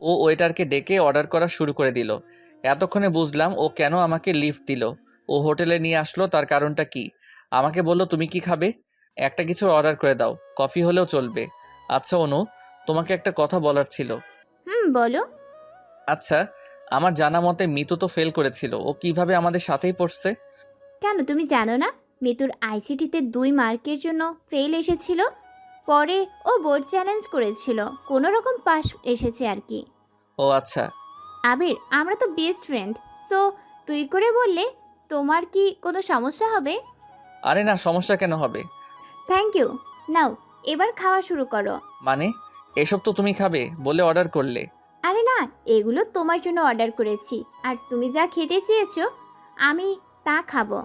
ও ওয়েটারকে ডেকে অর্ডার করা শুরু করে দিল। এতক্ষণে বুঝলাম ও কেন আমাকে লিফট দিল। ও হোটেলে নিয়ে আসলো, তার কারণটা কি? আমাকে বলল, তুমি কি খাবে? একটা কিছু অর্ডার করে দাও, কফি হলেও চলবে। আচ্ছা অনু, তোমাকে একটা কথা বলার ছিল। বলো। আচ্ছা, আমার জানা মতে মিতু তো ফেল করেছিল, ও কিভাবে আমাদের সাথেই পড়ছে? কেন তুমি জানো না? মিতুর আইসিটিতে 2 মার্কের জন্য ফেল এসেছিল। পরে ও বোর্ড চ্যালেঞ্জ করেছিল, কোনো রকম পাস এসেছে আর কি। ও আচ্ছা। আবির, আমরা তো বেস্ট ফ্রেন্ড। সো তুই করে বললে তোমার কি কোনো সমস্যা হবে? আরে না, সমস্যা কেন হবে? Thank you. নাও, এবার খাওয়া শুরু করো। মানে, এসব তো তুমি খাবে বলে অর্ডার করলে। আরে না, এগুলো তোমার জন্য অর্ডার করেছি, আর তুমি যা খেতে চেয়েছো আমি তা খাবো।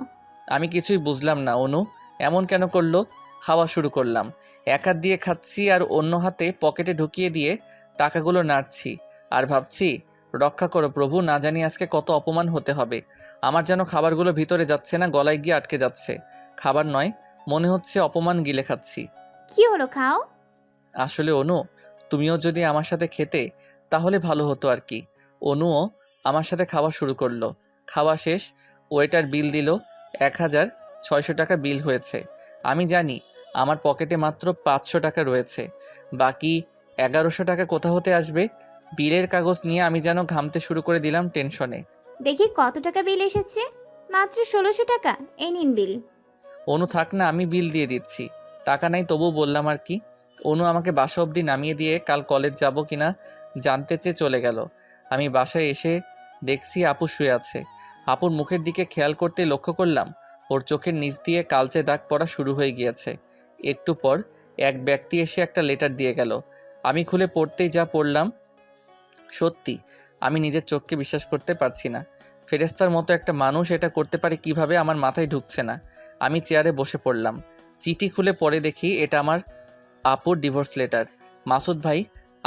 আমি কিছুই বুঝলাম না অনু, এমন কেন করলো? খাওয়া শুরু করলাম, এক হাত দিয়ে খাচ্ছি আর অন্য হাতে পকেটে ঢুকিয়ে দিয়ে টাকাগুলো নাড়ছি আর ভাবছি, রক্ষা করো প্রভু, না জানি আজকে কত অপমান হতে হবে। আমার যেন খাবারগুলো ভিতরে যাচ্ছে না, গলায় গিয়ে আটকে যাচ্ছে। খাবার নয়, মনে হচ্ছে অপমান গিলে খাচ্ছি। কি হলো, খাও। আসলে অনু, তুমিও যদি আমার সাথে খেতে তাহলে ভালো হতো আর কি। অনুও আমার সাথে খাওয়া শুরু করলো। খাওয়া শেষ, ওয়েটার বিল দিল। 1600 টাকা বিল হয়েছে। আমি জানি আমার পকেটে মাত্র 500 টাকা রয়েছে, বাকি 1100 টাকা কোথা হতে আসবে? বিলের কাগজ নিয়ে আমি যেন ঘামতে শুরু করে দিলাম টেনশনে। দেখি কত টাকা বিল এসেছে। মাত্র 1600 টাকা। এই নিন বিল। অনু থাক না, আমি বিল দিয়ে দিচ্ছি। টাকা নাই তবু বললাম আর কি। অনু আমাকে বাসা অবধি নামিয়ে দিয়ে কাল কলেজ যাব কিনা জানতে চেয়ে চলে গেল। আমি বাসায় এসে দেখছি আপু শুয়ে আছে। আপুর মুখের দিকে খেয়াল করতে লক্ষ্য করলাম ওর চোখের নিচ দিয়ে কালচে দাগ পড়া শুরু হয়ে গিয়েছে। একটু পর এক ব্যক্তি এসে একটা লেটার দিয়ে গেল। আমি খুলে পড়তেই যা পড়লাম, সত্যি আমি নিজের চোখকে বিশ্বাস করতে পারছি না। ফেরেস্তার মতো একটা মানুষ এটা করতে পারে কিভাবে, আমার মাথায় ঢুকছে না। আমি চেয়ারে বসে পড়লাম। চিঠি খুলে পড়ে দেখি এটা আমার আপুর ডিভোর্স লেটার। মাসুদ ভাই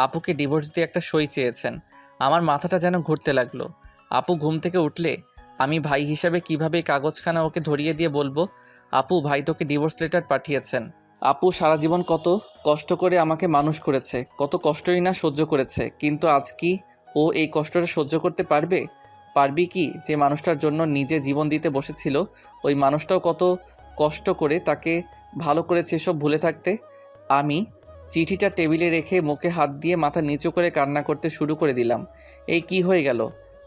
আপুকে ডিভোর্স দিয়ে একটা সই চেয়েছেন। আমার মাথাটা যেন ঘুরতে লাগলো। আপু ঘুম থেকে উঠলে আমি ভাই হিসাবে কিভাবে এই কাগজখানা ওকে ধরিয়ে দিয়ে বলবো, আপু ভাই তোকে ডিভোর্স লেটার পাঠিয়েছেন। আপু সারা জীবন কত কষ্ট করে আমাকে মানুষ করেছে, কত কষ্টই না সহ্য করেছে, কিন্তু আজ কি ও এই কষ্টটা সহ্য করতে পারবে? পারবি কি? যে মানুষটার জন্য নিজে জীবন দিতে বসেছিল, ওই মানুষটাও কত কষ্ট করে তাকে ভালো করেছে, এসব ভুলে থাকতে? আমি চিঠিটা টেবিলে রেখে মুখে হাত দিয়ে মাথা নিচু করে কান্না করতে শুরু করে দিলাম। এই কি হয়ে গেল?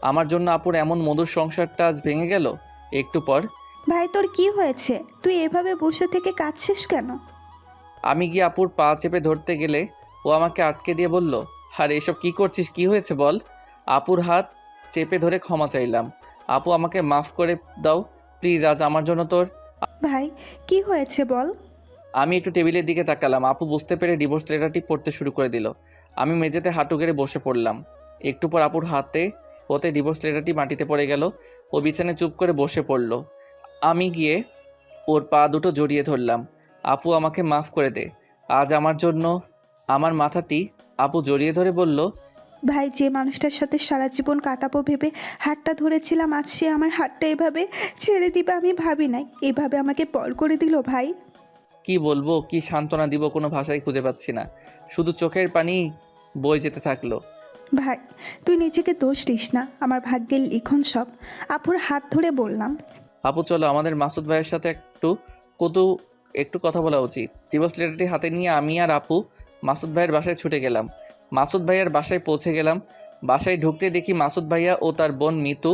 আমার জন্য আপুর এমন মধুর সংসারটা আজ ভেঙে গেল। একটু পর ভাই তোর কি হয়েছে? তুই এভাবে বসে থেকে কাঁদছিস কেন? আমি গিয়ে আপুর পা চেপে ধরতে গেলে ও আমাকে আটকে দিয়ে বলল, আরে এসব কি করছিস, কি হয়েছে বল? আপুর হাত চেপে ধরে ক্ষমা চাইলাম। আপু আমাকে মাফ করে দাও প্লিজ, আজ আমার জন্য তোর। ভাই কি হয়েছে বল। আমি একটু টেবিলের দিকে তাকালাম। আপু বুঝতে পেরে ডিভোর্স লেটারটি পড়তে শুরু করে দিল। আমি মেঝেতে হাঁটু গেড়ে বসে পড়লাম। একটু পর আপুর হাতে হতে ডিভোর্স লেটারটি মাটিতে পড়ে গেল। ও বিছানায় চুপ করে বসে পড়ল। আমি গিয়ে ওর পা দুটো জড়িয়ে ধরলাম। আপু আমাকে মাফ করে দে, আজ আমার জন্য। আমার মাথাটি আপু জড়িয়ে ধরে বলল, ভাই যে মানুষটার সাথে সারা জীবন কাটাবো ভেবে হাতটা ধরেছিলাম, আজ সে আমার হাতটা এভাবে ছেড়ে দিবে আমি ভাবি নাই। এভাবে আমাকে পর করে দিল ভাই। কি বলবো, কি সান্ত্বনা দিব, কোনো ভাষাই খুঁজে পাচ্ছি না। শুধু চোখের পানি বয়ে যেতে থাকলো। ভাই তুই নিজেকে দোষ দিস না, আমার ভাগ্যের লিখন সব। আপুর হাত ধরে বললাম। আপু চলো, আমাদের মাসুদ ভাইয়ের সাথে কতু একটু কথা বলা উচিত। ডিভোর্স লেটারটি হাতে নিয়ে আমি আর আপু মাসুদ ভাইয়ের বাসায় ছুটে গেলাম। মাসুদ ভাইয়ার বাসায় পৌঁছে গেলাম। বাসায় ঢুকতে দেখি মাসুদ ভাইয়া ও তার বোন মিতু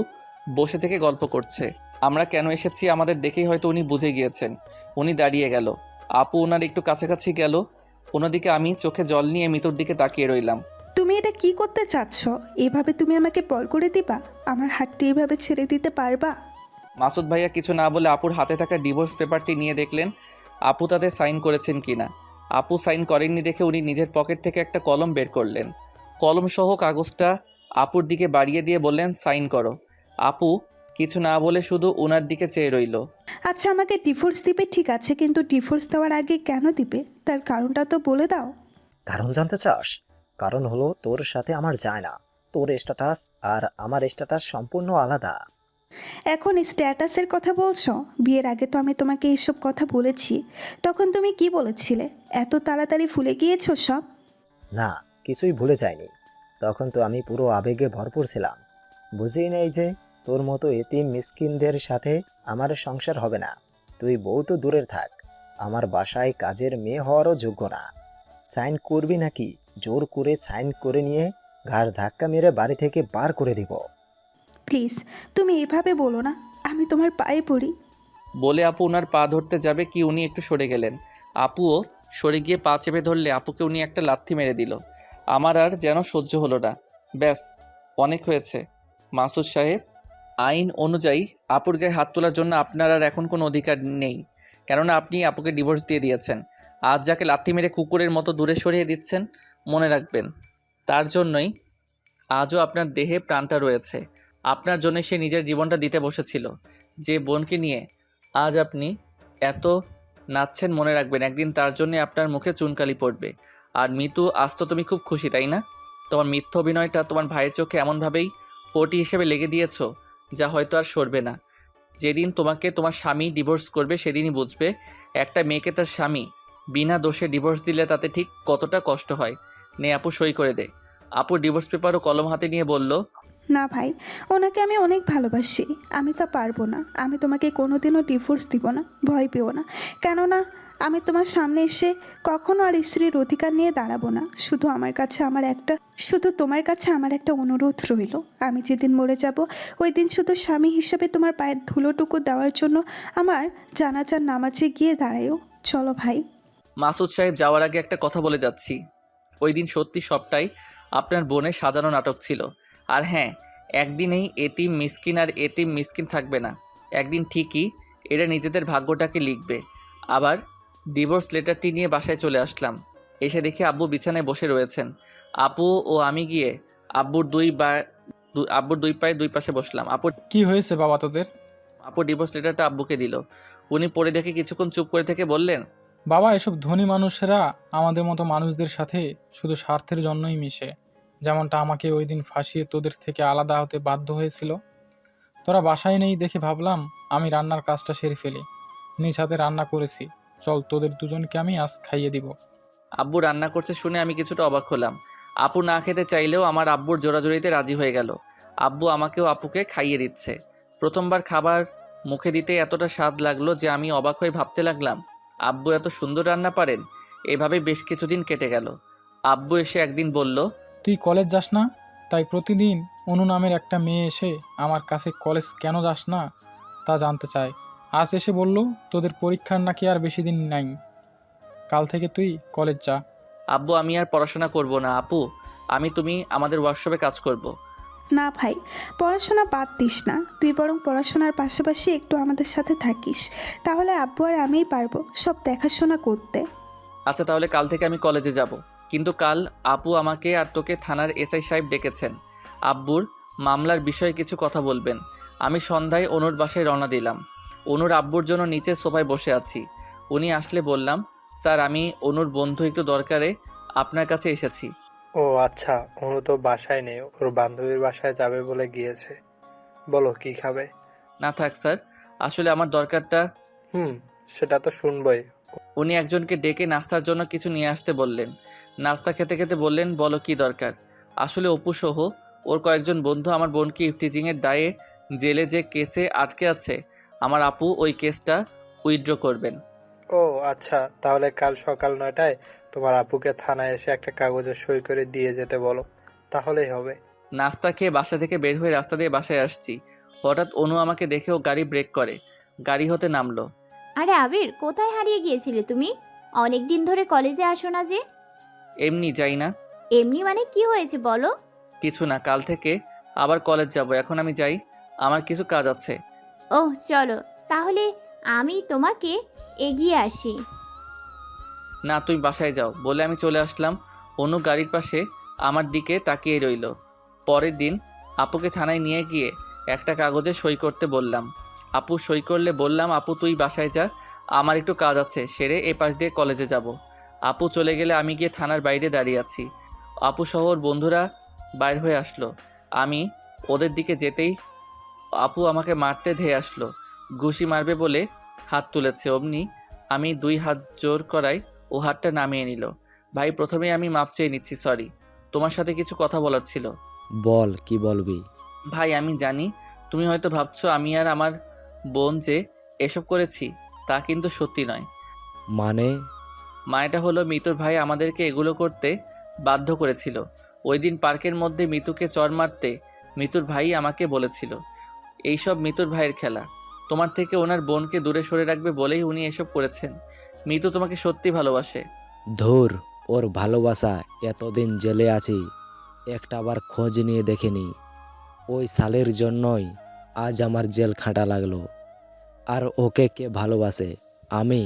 বসে থেকে গল্প করছে। আমরা কেন এসেছি আমাদের দেখেই হয়তো উনি বুঝে গিয়েছেন। উনি দাঁড়িয়ে গেল। আপু ওনার একটু কাছাকাছি গেল। অন্যদিকে আমি চোখে জল নিয়ে মিতুর দিকে তাকিয়ে রইলাম। তুমি এটা কি করতে চাচ্ছ? এভাবে তুমি আমাকে পর করে দিবা? আমার হাতটি এভাবে ছেড়ে দিতে পারবা? মাসুদ ভাইয়া কিছু না বলে আপুর হাতে থাকা ডিভোর্স পেপারটি নিয়ে দেখলেন আপু তাতে সাইন করেছেন কিনা। আপু সাইন করেননি দেখে উনি নিজের পকেট থেকে একটা কলম বের করলেন। কলম সহ কাগজটা আপুর দিকে বাড়িয়ে দিয়ে বললেন, সাইন করো। আপু কিছু না বলে শুধু ওনার দিকে চেয়ে রইল। আচ্ছা আমাকে ডিভোর্স দিবে ঠিক আছে, কিন্তু ডিভোর্স দেওয়ার আগে কেন দিবে তার কারণটা তো বলে দাও। কারণ জানতে চাস? কারণ হলো তোর সাথে আমার যায় না। তোর স্ট্যাটাস আর আমার স্ট্যাটাস সম্পূর্ণ আলাদা। এখন স্ট্যাটাসের কথা বলছো? বিয়ের আগে তো আমি তোমাকে এইসব কথা বলেছি, তখন তুমি কি বলেছিলে? এত তাড়াতাড়ি ভুলে গিয়েছো সব? না, কিছুই ভুলে যায়নি। তখন তো আমি পুরো আবেগে ভরপুর ছিলাম। বুঝেই নেই যে তোর মতো এতিম মিসকিনদের সাথে আমার সংসার হবে না। তুই বউ তো দূরের থাক, আমার বাসায় কাজের মেয়ে হওয়ারও যোগ্য না। সাইন করবি নাকি জোর করে সাইন করে নিয়ে ঘাড় ধাক্কা মেরে বাড়ি থেকে বার করে দিব। প্লিজ তুমি এভাবে বলো না, আমি তোমার পায়ে পড়ি। বলে আপু ওনার পা ধরতে যাবে কি উনি একটু সরে গেলেন। আপুও সরে গিয়ে পা চেপে ধরলে আপুকে উনি একটা লাথি মেরে দিল। আমার আর যেন সহ্য হলো না। ব্যাস, অনেক হয়েছে মাসুদ সাহেব। আইন অনুযায়ী আপুর গায়ে হাত তোলার জন্য আপনার আর এখন কোনো অধিকার নেই, কেননা আপনি আপুকে ডিভোর্স দিয়ে দিয়েছেন। আজ যাকে লাথি মেরে কুকুরের মতো দূরে সরিয়ে দিচ্ছেন, মনে রাখবেন তার জন্যই আজও আপনার দেহে প্রাণটা রয়েছে। আপনার জন্য সে নিজের জীবনটা দিতে বসেছিল। যে বোনকে নিয়ে আজ আপনি এত নাচছেন, মনে রাখবেন একদিন তার জন্য আপনার মুখে চুনকালি পড়বে। আর মিতু, আজ তো তুমি খুব খুশি তাই না? তোমার মিথ্যা অভিনয়টা তোমার ভাইয়ের চোখে এমনভাবেই পটি হিসেবে লেগে দিয়েছো যা হয়তো আর সরবে না। যেদিন তোমাকে তোমার স্বামী ডিভোর্স করবে সেদিনই বুঝবে একটা মেয়েকে তার স্বামী বিনা দোষে ডিভোর্স দিলে তাতে ঠিক কতটা কষ্ট হয়। নে আপু, সই করে দে। আপু ডিভোর্স পেপার ও কলম হাতে নিয়ে বলল, না ভাই, ওনাকে আমি অনেক ভালোবাসি, আমি তা পারবো না। আমি তোমাকে কোনোদিনও ডিভোর্স দিব না, ভয় পেও না। কেননা আমি তোমার সামনে এসে কখনো আর স্ত্রীর অধিকার নিয়ে দাঁড়াবো না। শুধু তোমার কাছে আমার একটা অনুরোধ রইল। আমি যেদিন মরে যাব ওই দিন শুধু স্বামী হিসেবে তোমার পায়ের ধুলোটুকু দেওয়ার জন্য আমার জানাজার নামাজে গিয়ে দাঁড়ায়ও। চলো ভাই। মাসুদ সাহেব যাওয়ার আগে একটা কথা বলে যাচ্ছি। ওই দিন সত্যি সবটাই আপনার বোনের সাজানো নাটক ছিল। আর হ্যাঁ, একদিনেই এতিম মিসকিন আর এতিম মিসকিন থাকবে না। একদিন ঠিকই এরা নিজেদের ভাগ্যটাকে লিখবে। আবার ডিভোর্স লেটারটি নিয়ে বাসায় চলে আসলাম। এসে দেখি আব্বু বিছানায় বসে রয়েছেন। আপু ও আমি গিয়ে আব্বুর দুই পায়ে দুই পাশে বসলাম। কি হয়েছে বাবা তোদের? আপু ডিভোর্স লেটারটা আব্বুকে দিল। উনি পড়ে দেখে কিছুক্ষণ চুপ করে থেকে বললেন, বাবা, এসব ধনী মানুষেরা আমাদের মতো মানুষদের সাথে শুধু স্বার্থের জন্যই মিশে। যেমনটা আমাকে ওই দিন ফাঁসিয়ে তোদের থেকে আলাদা হতে বাধ্য হয়েছিল। তোরা বাসায় নেই দেখে ভাবলাম আমি রান্নার কাজটা সেরে ফেলি। নিজ হাতে রান্না করেছি, চল তোদের দুজনকে আমি আজ খাইয়ে দিব। আব্বু রান্না করছে শুনে আমি কিছুটা অবাক হলাম। আপু না খেতে চাইলেও আমার আব্বুর জোরাজোরিতে রাজি হয়ে গেল। আব্বু আমাকেও আপুকে খাইয়ে দিচ্ছে। প্রথমবার খাবার মুখে দিতে এতটা স্বাদ লাগলো যে আমি অবাক হয়ে ভাবতে লাগলাম, আব্বু এত সুন্দর রান্না পারেন। এভাবে বেশ কিছুদিন কেটে গেল। আব্বু এসে একদিন বলল, তুই কলেজ যাস না? তাই প্রতিদিন অনু নামের একটা মেয়ে এসে আমার কাছে কলেজ কেন যাস না তা জানতে চায়। আজ এসে বলল তোদের পরীক্ষার নাকি আর বেশি দিন নাই, কাল থেকে তুই কলেজ যা। আব্বু আমি আর পড়াশোনা করব না আপু, তুমি আমাদের ওয়ার্কশপে কাজ করব। না ভাই, পড়াশোনা বাদ দিস না, তুই বরং পড়াশোনার পাশাপাশি একটু আমাদের সাথে থাকিস। তাহলে আব্বু আর আমিই পারবো সব দেখাশোনা করতে। আচ্ছা তাহলে কাল থেকে আমি কলেজে যাব, কিন্তু কাল আপু আমাকে আর তোকে থানার এসআই সাহেব ডেকেছেন। আব্বুর মামলার বিষয়ে কিছু কথা বলবেন। আমি সন্ধ্যায় অনুর বাসায় রওনা দিলাম। অনুর আব্বুর জন্য নিচে সোফায় বসে আছি। উনি আসলে বললাম, স্যার আমি অনুর বন্ধু, একটু দরকারে আপনার কাছে এসেছি। ও আচ্ছা, অনু তো বাসায় নেই, ওর বান্ধবীর বাসায় যাবে বলে গিয়েছে। বলো কি খাবে? না থাক স্যার, আসলে আমার দরকারটা। সেটা তো শুনবই। উনি একজনকে ডেকে নাস্তার জন্য কিছু নিয়ে আসতে বললেন। নাস্তা খেতে খেতে বললেন, বলো কি দরকার। আসলে অপু সহ ওর কয়েকজন বন্ধু আমার বোনকে ইফটিজিংয়ের দায়ে জেলে যে কেসে আটকে আছে, আমার আপু ওই কেসটা উইথড্র করবেন। ও আচ্ছা, তাহলে কাল সকাল 9টায় তোমার আপুকে থানায় এসে একটা কাগজে সই করে দিয়ে যেতে বলো, তাহলেই হবে। নাস্তা খেয়ে বাসা থেকে বের হয়ে রাস্তা দিয়ে বাসায় আসছি। হঠাৎ অনু আমাকে দেখেও গাড়ি ব্রেক করে গাড়ি হতে নামলো। আরে আবির, কোথায় হারিয়ে গিয়েছিলে তুমি? অনেক দিন ধরে কলেজে আসো না যে। এমনি যাই না। এমনি মানে কি হয়েছে বলো? কিছু না, কাল থেকে আবার কলেজ যাব, এখন আমি যাই, আমার কিছু কাজ আছে। ওহ চলো, তাহলে আমি তোমাকে এগিয়ে আসি। না তুমি বাসায় যাও বলে আমি চলে আসলাম। অনু গাড়ির পাশে আমার দিকে তাকিয়ে রইল। পরের দিন আপুকে থানায় নিয়ে গিয়ে একটা কাগজে সই করতে বললাম। আপু সই করলে বললাম, আপু তুই বাসায় যা, আমার একটু কাজ আছে, সেরে এ পাশ দিয়ে কলেজে যাব। আপু চলে গেলে আমি গিয়ে থানার বাইরে দাঁড়িয়ে আছি। আপু সহ ওর বন্ধুরা বাইর হয়ে আসলো। আমি ওদের দিকে যেতেই আপু আমাকে মারতে ধেয়ে আসলো। ঘুষি মারবে বলে হাত তুলেছে, অমনি আমি 2 হাত জোর করাই ও হাতটা নামিয়ে নিল। ভাই প্রথমেই আমি মাপ চেয়ে নিচ্ছি, সরি। তোমার সাথে কিছু কথা বলার ছিল। বল, কি বলবি? ভাই আমি জানি তুমি হয়তো ভাবছো আমি আর আমার বোন যে এসব করেছি, তা কিন্তু সত্যি নয়। মানে? মায়েটা হলো মিতুর ভাই আমাদেরকে এগুলো করতে বাধ্য করেছিল। ওই দিন পার্কের মধ্যে মিতুকে চড় মারতে মিতুর ভাই আমাকে বলেছিল এইসব মিতুর ভাইয়ের খেলা, তোমার থেকে ওনার বোনকে দূরে সরে রাখবে বলেই উনি এসব করেছেন। মিতু তোমাকে সত্যি ভালোবাসে। ধুর, ওর ভালোবাসা, এতদিন জেলে আছি একটাবার খোঁজ নিয়ে দেখিনি। ওই সালের জন্যই আজ আমার জেল খাটা লাগলো। আর ওকে কে ভালোবাসে? আমি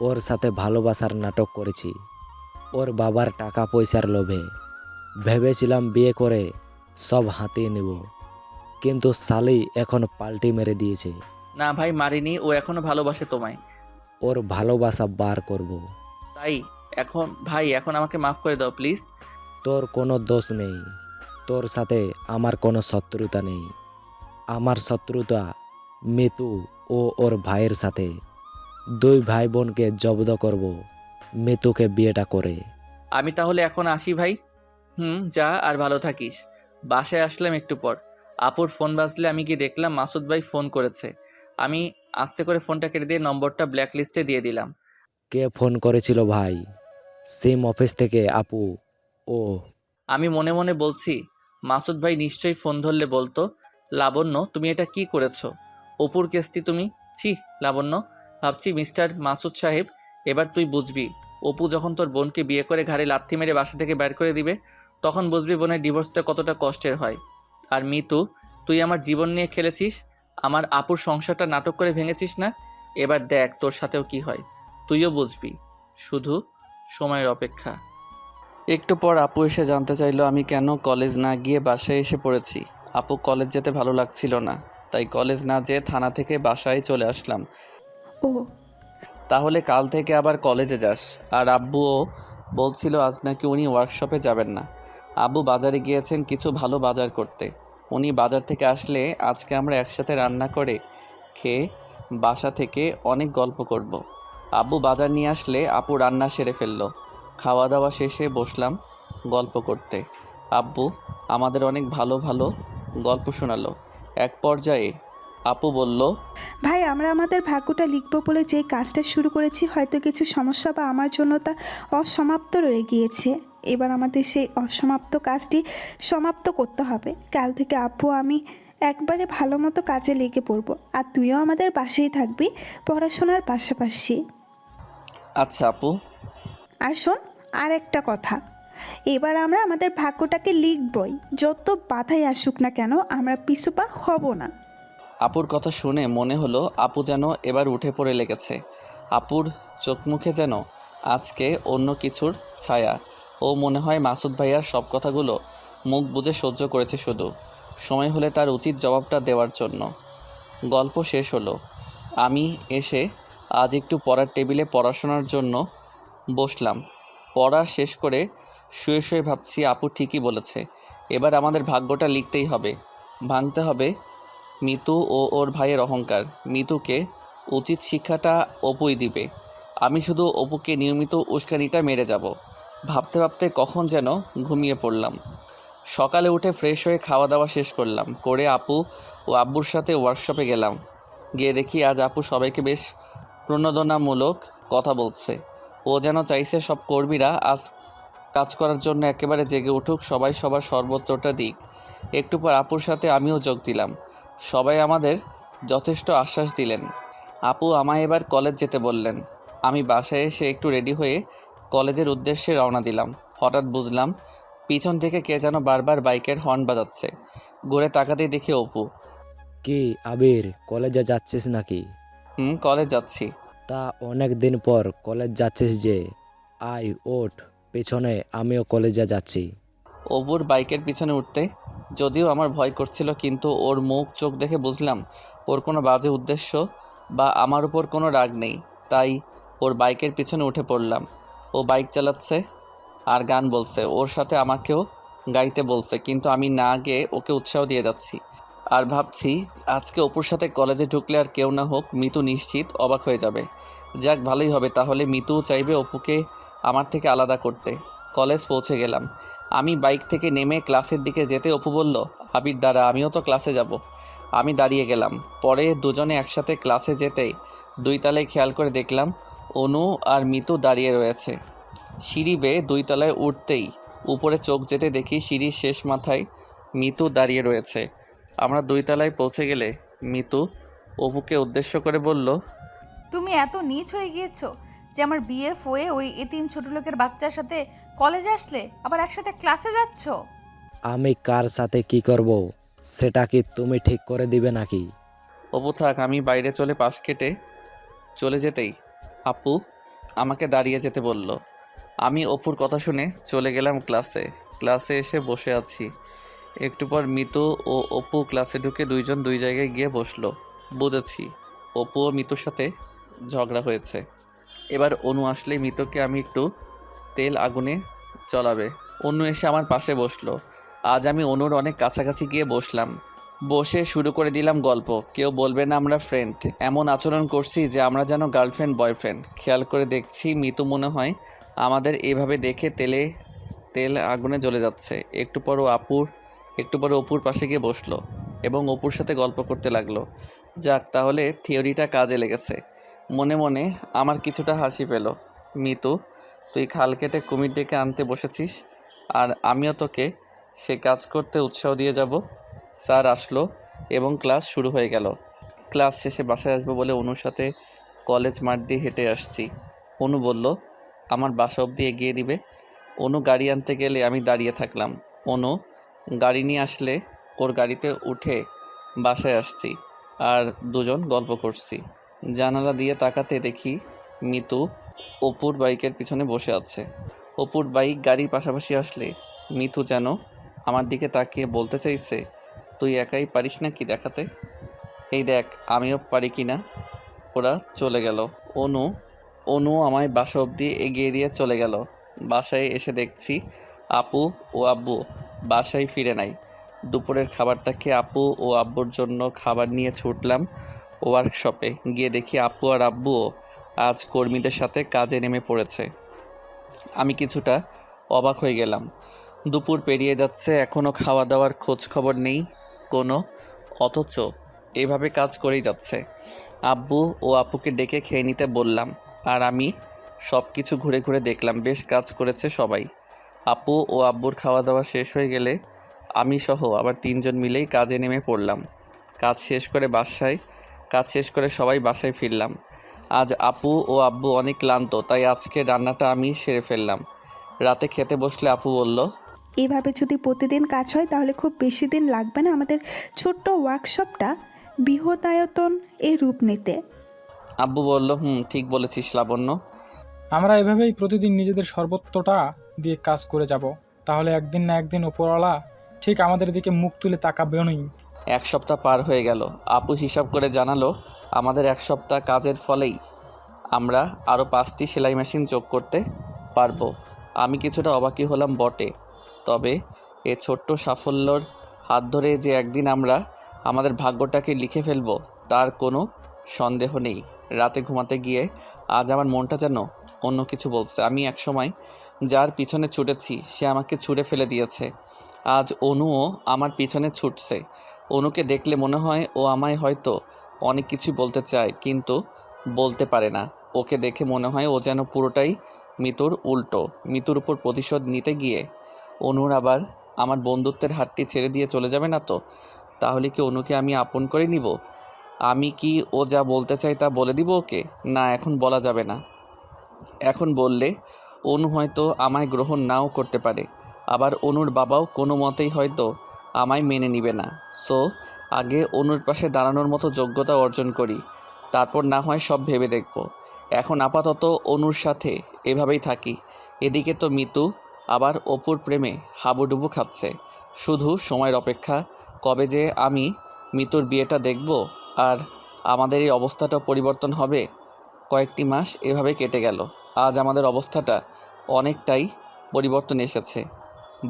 ওর সাথে ভালোবাসার নাটক করেছি ওর বাবার টাকা পয়সার লোভে। ভেবেছিলাম বিয়ে করে সব হাতিয়ে নেব, কিন্তু সালি এখন পাল্টি মেরে দিয়েছে। না ভাই মারিনি, ও এখনো ভালোবাসে তোমায়। ওর ভালোবাসা বার করব। তাই এখন ভাই এখন আমাকে মাফ করে দাও প্লিজ। তোর কোনো দোষ নেই, তোর সাথে আমার কোনো শত্রুতা নেই। আমার শত্রুতা মিতু ও ওর ভাইয়ের সাথে। দুই ভাই বোনকে জব্দ করব মিতুকে বিয়েটা করে। আমি তাহলে এখন আসি ভাই। যা, আর ভালো থাকিস। বাসায় আসলাম একটু পর, আপুর ফোন বাজলে আমি গিয়ে দেখলাম মাসুদ ভাই ফোন করেছে। আমি আস্তে করে ফোনটা কেটে দিয়ে নম্বরটা ব্ল্যাক লিস্টে দিয়ে দিলাম। কে ফোন করেছিল ভাই? সিম অফিস থেকে আপু? ও, আমি মনে মনে বলছি মাসুদ ভাই নিশ্চয়ই ফোন ধরলে বলতো লাবণ্য তুমি এটা কি করেছো, অপুর কেসটি তুমি। ছি লাবণ্য, ভাবছি মিস্টার মাসুদ সাহেব, এবার তুই বুঝবি অপু যখন তোর বোনকে বিয়ে করে ঘাড়ে লাথি মেরে বাসা থেকে বের করে দিবে, তখন বুঝবি বোনের ডিভোর্সটা কতটা কষ্টের হয়। আর মিতু, তুই আমার জীবন নিয়ে খেলেছিস, আমার আপুর সংসারটা নাটক করে ভেঙেছিস না। এবার দেখ তোর সাথেও কি হয়, তুইও বুঝবি। শুধু সময়ের অপেক্ষা। একটু পর আপু এসে জানতে চাইলো আমি কেন কলেজ না গিয়ে বাসায় এসে পড়েছি। আপু কলেজ যেতে ভালো লাগছিল না, তাই কলেজ না যেয়ে থানা থেকে বাসায় চলে আসলাম। ও, তাহলে কাল থেকে আবার কলেজে যাস। আর আব্বুও বলছিল আজ নাকি উনি ওয়ার্কশপে যাবেন না, আব্বু বাজারে গিয়েছেন কিছু ভালো বাজার করতে। উনি বাজার থেকে আসলে আজকে আমরা একসাথে রান্না করে খেয়ে বাসা থেকে অনেক গল্প করব। আব্বু বাজার নিয়ে আসলে আপু রান্না সেরে ফেললো। খাওয়া দাওয়া শেষে বসলাম গল্প করতে। আব্বু আমাদের অনেক ভালো ভালো গল্প শোনালো। এক পর্যায়ে আপু বলল, ভাই আমরা আমাদের ভাগ্যটা লিখবো বলে যে কাজটা শুরু করেছি, হয়তো কিছু সমস্যা বা আমার জন্য তা অসমাপ্ত রয়ে গিয়েছে। এবার আমাদের সেই অসমাপ্ত কাজটি সমাপ্ত করতে হবে। কাল থেকে আপু আমি একবারে ভালো মতো কাজে লেগে পড়বো, আর তুইও আমাদের পাশেই থাকবি পড়াশোনার পাশাপাশি। আচ্ছা আপু। আর শোন, আর একটা কথা, এবার আমরা আমাদের ভাগ্যটাকে লিখবই, যত বাধাই আসুক না কেন আমরা পিছুপা হব না। আপুর কথা শুনে মনে হলো আপু যেন এবার উঠে পড়ে লেগেছে। আপুর চোখ মুখে যেন আজকে অন্য কিছুর ছায়া। ও মনে হয় মাসুদ ভাইয়ার সব কথাগুলো মুখ বুজে সহ্য করেছে, শুধু সময় হলে তার উচিত জবাবটা দেওয়ার জন্য। গল্প শেষ হলো। আমি এসে আজ একটু পড়ার টেবিলে পড়াশোনার জন্য বসলাম। পড়া শেষ করে শুয়ে শুয়ে ভাবছি আপু ঠিকই বলেছে, এবার আমাদের ভাগ্যটা লিখতেই হবে, ভাঙতে হবে মিতু ও ওর ভাইয়ের অহংকার। মিতুকে উচিত শিক্ষাটা অপুই দিবে, আমি শুধু অপুকে নিয়মিত উস্কানিটা মেরে যাব। ভাবতে ভাবতে কখন যেন ঘুমিয়ে পড়লাম। সকালে উঠে ফ্রেশ হয়ে খাওয়া দাওয়া শেষ করলাম, করে আপু ও আব্বুর সাথে ওয়ার্কশপে গেলাম। গিয়ে দেখি আজ আপু সবাইকে বেশ প্রণোদনামূলক কথা বলছে। ও যেন চাইছে সব কর্মীরা আজ কাজ করার জন্য একেবারে জেগে উঠুক, সবাই সবার সর্বোচ্চটা দিক। একটু পর আপুর সাথে আমিও যোগ দিলাম। সবাই আমাদের যথেষ্ট আশ্বাস দিলেন। আপু আমায় এবার কলেজ যেতে বললেন। আমি বাসায় এসে একটু রেডি হয়ে কলেজের উদ্দেশ্যে রওনা দিলাম। হঠাৎ বুঝলাম পিছন থেকে কে যেন বারবার বাইকের হর্ন বাজাচ্ছে। ঘুরে তাকাতেই দেখি অপু। কি আবির, কলেজে যাচ্ছিস নাকি? কলেজ যাচ্ছি। তা অনেক দিন পর কলেজ যাচ্ছিস যে, আয় ওঠ পেছনে, আমিও কলেজে যাচ্ছি। অপুর বাইকের পিছনে উঠতে যদিও আমার ভয় করছিল, কিন্তু ওর মুখ চোখ দেখে বুঝলাম ওর কোনো বাজে উদ্দেশ্য বা আমার উপর কোনো রাগ নেই। তাই ওর বাইকের পিছনে উঠে পড়লাম। ও বাইক চালাচ্ছে আর গান বলছে, ওর সাথে আমাকেও গাইতে বলছে, কিন্তু আমি না গিয়ে ওকে উৎসাহ দিয়ে যাচ্ছি। আর ভাবছি আজকে অপুর সাথে কলেজে ঢুকলে আর কেউ না হোক মিতু নিশ্চিত অবাক হয়ে যাবে। যাক ভালোই হবে, তাহলে মিতুও চাইবে অপুকে আমার থেকে আলাদা করতে। কলেজ পৌঁছে গেলাম। আমি বাইক থেকে নেমে ক্লাসের দিকে যেতে অপু বলল, আবির দাঁড়া, আমিও তো ক্লাসে যাব। আমি দাঁড়িয়ে গেলাম। পরে দুজনে একসাথে ক্লাসে যেতেই 2 তলায় খেয়াল করে দেখলাম অনু আর মিতু দাঁড়িয়ে রয়েছে। সিঁড়ি বেয়ে 2 তলায় উঠতেই উপরে চোখ যেতে দেখি সিঁড়ির শেষ মাথায় মিতু দাঁড়িয়ে রয়েছে। আমরা 2 তলায় পৌঁছে গেলে মিতু অপুকে উদ্দেশ্য করে বলল, তুমি এত নীচ হয়ে গিয়েছো যে আমার বিএফ হয়ে ওই এতিম ছোট লোকের বাচ্চার সাথে কলেজে আসলে, আবার একসাথে ক্লাসে যাচ্ছ। আমি কার সাথে কি করব সেটা কি তুমি ঠিক করে দিবে নাকি? অপু থাক। আমি বাইরে চলে পাশ কেটে চলে যেতেই আপু আমাকে দাঁড়িয়ে যেতে বলল। আমি অপুর কথা শুনে চলে গেলাম ক্লাসে। ক্লাসে এসে বসে আছি। একটু পর মিতু ও অপু ক্লাসে ঢুকে দুইজন 2 জায়গায় গিয়ে বসলো। বুঝেছি অপু ও মিতুর সাথে ঝগড়া হয়েছে। এবার অনু আসলে মিতুকে আমি একটু তেল আগুনে জ্বলাবে। অনু এসে আমার পাশে বসলো। আজ আমি অনুর অনেক কাছাকাছি গিয়ে বসলাম। বসে শুরু করে দিলাম গল্প। কেউ বলবে না আমরা ফ্রেন্ড, এমন আচরণ করছি যে আমরা যেন গার্লফ্রেন্ড বয়ফ্রেন্ড। খেয়াল করে দেখছি মিতু মনে হয় আমাদের এভাবে দেখে তেল আগুনে জ্বলে যাচ্ছে। একটু পর অপুর পাশে গিয়ে বসলো এবং অপুর সাথে গল্প করতে লাগলো। যাক, তাহলে থিওরিটা কাজে লেগেছে। মনে মনে আমার কিছুটা হাসি পেল। মিতু, তুই খাল কেটে কুমির ডেকে আনতে বসেছিস, আর আমিও তোকে সে কাজ করতে উৎসাহ দিয়ে যাব। স্যার আসলো এবং ক্লাস শুরু হয়ে গেল। ক্লাস শেষে বাসায় আসবো বলে অনুর সাথে কলেজ মাঠ দিয়ে হেঁটে আসছি। অনু বলল আমার বাসা অবধি এগিয়ে দিবে। অনু গাড়ি আনতে গেলে আমি দাঁড়িয়ে থাকলাম। অনু গাড়ি নিয়ে আসলে ওর গাড়িতে উঠে বাসায় আসছি আর দুজন গল্প করছি। জানালা দিয়ে তাকাতে দেখি মিতু অপুর বাইকের পিছনে বসে আছে। অপুর বাইক গাড়ির পাশাপাশি আসলে মিতু যেন আমার দিকে তাকিয়ে বলতে চাইছে, তুই একাই পারিস না কি দেখাতে? এই দেখ আমিও পারি কি না। ওরা চলে গেল। অনু আমায় বাসা অবধি এগিয়ে দিয়ে চলে গেল। বাসায় এসে দেখছি আপু ও আব্বু বাসায় ফিরে নাই। দুপুরের খাবারটা খেয়ে আপু ও আব্বুর জন্য খাবার নিয়ে ছুটলাম ওয়ার্কশপে। গিয়ে দেখি আপু আর আব্বুও আজ কর্মীদের সাথে কাজে নেমে পড়েছে। আমি কিছুটা অবাক হয়ে গেলাম। দুপুর পেরিয়ে যাচ্ছে, এখনও খাওয়া দাওয়ার খোঁজ খবর নেই কোনো, অথচ এভাবে কাজ করেই যাচ্ছে। আব্বু ও আপুকে ডেকে খেয়ে নিতে বললাম, আর আমি সব কিছু ঘুরে ঘুরে দেখলাম। বেশ কাজ করেছে সবাই। আপু ও আব্বুর খাওয়া দাওয়া শেষ হয়ে গেলে আমি সহ আবার 3 জন মিলেই কাজে নেমে পড়লাম। কাজ শেষ করে সবাই বাসায় ফিরলাম। আজ আপু ও আব্বু অনেক ক্লান্ত, তাই আজকে রান্নাটা আমি সেরে ফেললাম। রাতে খেতে বসলে আপু বলল, এভাবে যদি প্রতিদিন কাজ হয় তাহলে খুব বেশি দিন লাগবে না আমাদের ছোট্ট ওয়ার্কশপটা বৃহদায়তন এ রূপ নিতে। আব্বু বলল, ঠিক বলেছিস লাবণ্য। আমরা এভাবেই প্রতিদিন নিজেদের সর্বোচ্চটা দিয়ে কাজ করে যাব। তাহলে একদিন না একদিন ওপরওয়ালা ঠিক আমাদের দিকে মুখ তুলে তাকাবেনই। 1 সপ্তাহ পার হয়ে গেল। আপু হিসাব করে জানালো আমাদের 1 সপ্তাহ কাজের ফলেই আমরা আরও 5টি সেলাই মেশিন যোগ করতে পারবো। আমি কিছুটা অবাকই হলাম বটে, তবে এ ছোট্ট সাফল্যর হাত ধরে যে একদিন আমরা আমাদের ভাগ্যটাকে লিখে ফেলবো তার কোনো সন্দেহ নেই। রাতে ঘুমাতে গিয়ে আজ আমার মনটা যেন অন্য কিছু বলছে। আমি একসময় যার পিছনে ছুটেছি সে আমাকে ছুঁড়ে ফেলে দিয়েছে। আজ অনুও আমার পিছনে ছুটছে। অনুকে দেখলে মনে হয় ও আমায় হয়তো অনেক কিছু বলতে চায় কিন্তু বলতে পারে না। ওকে দেখে মনে হয় ও যেন পুরোটাই মিতুর উল্টো। মিতুর উপর প্রতিশোধ নিতে গিয়ে অনুর আবার আমার বন্ধুত্বের হাতটি ছেড়ে দিয়ে চলে যাবে না তো? তাহলে কি অনুকে আমি আপন করে নিব? আমি কি ও যা বলতে চাই তা বলে দিব ওকে? না, এখন বলা যাবে না। এখন বললে অনু হয়তো আমায় গ্রহণ নাও করতে পারে, আবার অনুর বাবাও কোনো মতেই হয়তো আমায় মেনে নিবে না। সো আগে অনুর পাশে দাঁড়ানোর মতো যোগ্যতা অর্জন করি, তারপর না হয় সব ভেবে দেখব। এখন আপাতত অনুর সাথে এভাবেই থাকি। এদিকে তো মিতু আবার অপুর প্রেমে হাবুডুবু খাচ্ছে। শুধু সময়ের অপেক্ষা, কবে যে আমি মিতুর বিয়েটা দেখব আর আমাদের এই অবস্থাটা পরিবর্তন হবে। কয়েকটি মাস এভাবে কেটে গেল। আজ আমাদের অবস্থাটা অনেকটাই পরিবর্তন এসেছে।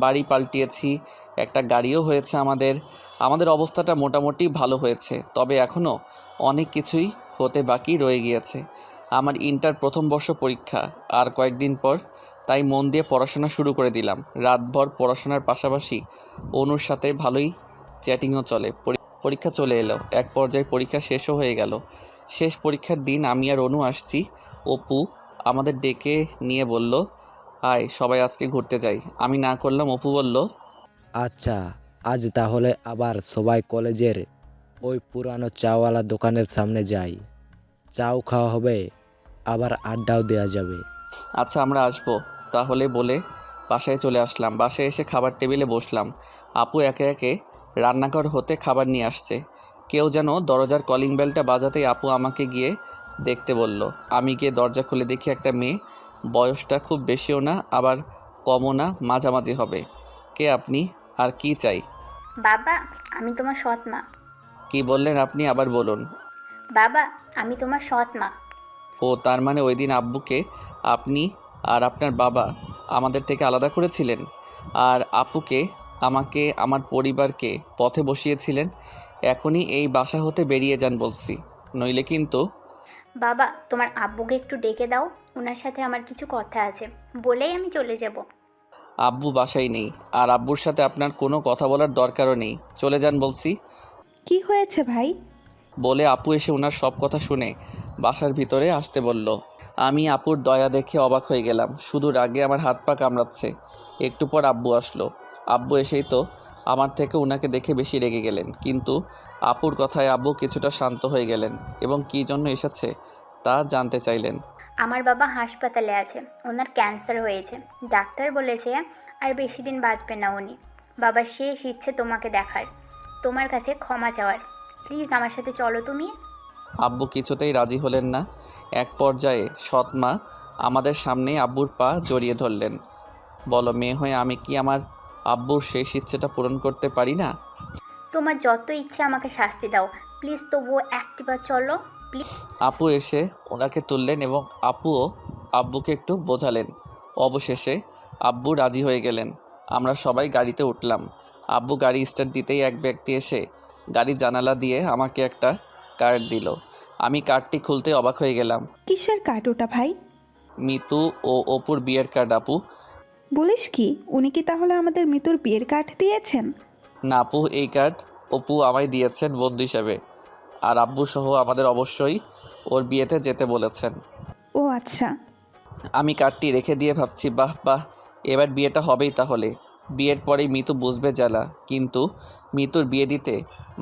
বাড়ি পাল্টিয়েছি, একটা গাড়িও হয়েছে আমাদের অবস্থাটা মোটামুটি ভালো হয়েছে, তবে এখনও অনেক কিছুই হতে বাকি রয়ে গিয়েছে। আমার ইন্টার প্রথম বর্ষ পরীক্ষা আর কয়েকদিন পর, তাই মন দিয়ে পড়াশোনা শুরু করে দিলাম। রাতভর পড়াশোনার পাশাপাশি অনুর সাথে ভালোই চ্যাটিংও চলে। পরীক্ষা চলে এলো, এক পর্যায়ে পরীক্ষা শেষও হয়ে গেল। শেষ পরীক্ষার দিন আমি আর অনু আসছি। অপু আমাদের ডেকে নিয়ে বলল, আয় সবাই আজকে ঘুরতে যাই। আমি না করলাম। অপু বলল, আচ্ছা, আজ তাহলে আবার সবাই কলেজের ওই পুরানো চাওয়ালা দোকানের সামনে যাই। চাও খাওয়া হবে, আবার আড্ডাও দেওয়া যাবে। আচ্ছা আমরা আসবো তাহলে বলে বাসায় চলে আসলাম। বাসায় এসে খাবার টেবিলে বসলাম। আপু একে একে রান্নাঘর হতে খাবার নিয়ে আসছে। কেউ যেন দরজার কলিং বেলটা বাজাতেই আপু আমাকে গিয়ে দেখতে বলল। আমি গিয়ে দরজা খুলে দেখি একটা মেয়ে, বয়সটা খুব বেশিও না আবার কমও না, মাঝামাঝি হবে। কে আপনি আর কি চাই? বাবা, আমি তোমার সৎ মা। কি বললেন আপনি? আবার বলুন। বাবা, আমি তোমার সৎ মা। ও তার মানে ওই দিন আব্বুকে আপনি আর আপনার বাবা আমাদের থেকে আলাদা করেছিলেন, আর আপুকে, আমাকে, আমার পরিবারকে পথে বসিয়েছিলেন। এখনই এই বাসা হতে বেরিয়ে যান বলছি, নইলে কিন্তু। বাবা, তোমার আব্বুকে একটু ডেকে দাও, ওনার সাথে আমার কিছু কথা আছে, বলেই আমি চলে যাব। আব্বু বাসায় নেই, আর আব্বুর সাথে আপনার কোনো কথা বলার দরকারও নেই, চলে যান বলছি। কি হয়েছে ভাই? বলে আপু এসে ওনার সব কথা শুনে বাসার ভিতরে আসতে বলল। আমি আপুর দয়া দেখে অবাক হয়ে গেলাম, শুধু রাগে আমার হাত পা কামড়াচ্ছে। একটু পর আব্বু আসলো। আব্বু এসেই তো আমার থেকে ওনাকে দেখে বেশি রেগে গেলেন, কিন্তু আপুর কথায় আব্বু কিছুটা শান্ত হয়ে গেলেন এবং কী জন্য এসেছে তা জানতে চাইলেন। আমার বাবা হাসপাতালে আছে, ওনার ক্যান্সার হয়েছে। ডাক্তার বলেছে আর বেশি দিন বাঁচবে না উনি। বাবার শেষ ইচ্ছে তোমাকে দেখার, তোমার কাছে ক্ষমা চাওয়ার। প্লিজ আমার সাথে চলো তুমি। আব্বু কিছুতেই রাজি হলেন না। এক পর্যায়ে সৎ মা আমাদের সামনেই আব্বুর পা জড়িয়ে ধরলেন। বলো, মেয়ে হয়ে আমি কি আমার আব্বুর শেষ ইচ্ছেটা পূরণ করতে পারি না? তোমার যত ইচ্ছে আমাকে শাস্তি দাও, প্লিজ তবুও একটিবার চলো প্লিজ। আপু এসে ওনাকে তুললেন এবং আপুও আব্বুকে একটু বোঝালেন। অবশেষে আব্বু রাজি হয়ে গেলেন। আমরা সবাই গাড়িতে উঠলাম। আব্বু গাড়ি স্টার্ট দিতেই এক ব্যক্তি এসে গাড়ি জানালা দিয়ে আমাকে একটা কার্ড দিল। আমি কার্ডটি খুলতে অবাক হয়ে গেলাম। কিসের কার্ড ওটা ভাই? মিতু ও অপুর বিয়ের কার্ড। আপু, বলিস কি, উনি কি তাহলে আমাদের মৃত্যুর বিয়ের কার্ড দিয়েছেন? না আপু, এই কার্ড অপু আমায় দিয়েছেন বন্ধু হিসাবে, আর আব্বু সহ আমাদের অবশ্যই ওর বিয়েতে যেতে বলেছেন। ও আচ্ছা। আমি কার্ডটি রেখে দিয়ে ভাবছি, বাহ বাহ, এবার বিয়েটা হবেই তাহলে। বিয়ের পরেই মিতু বুঝবে জ্বালা। কিন্তু মিতুর বিয়ে দিতে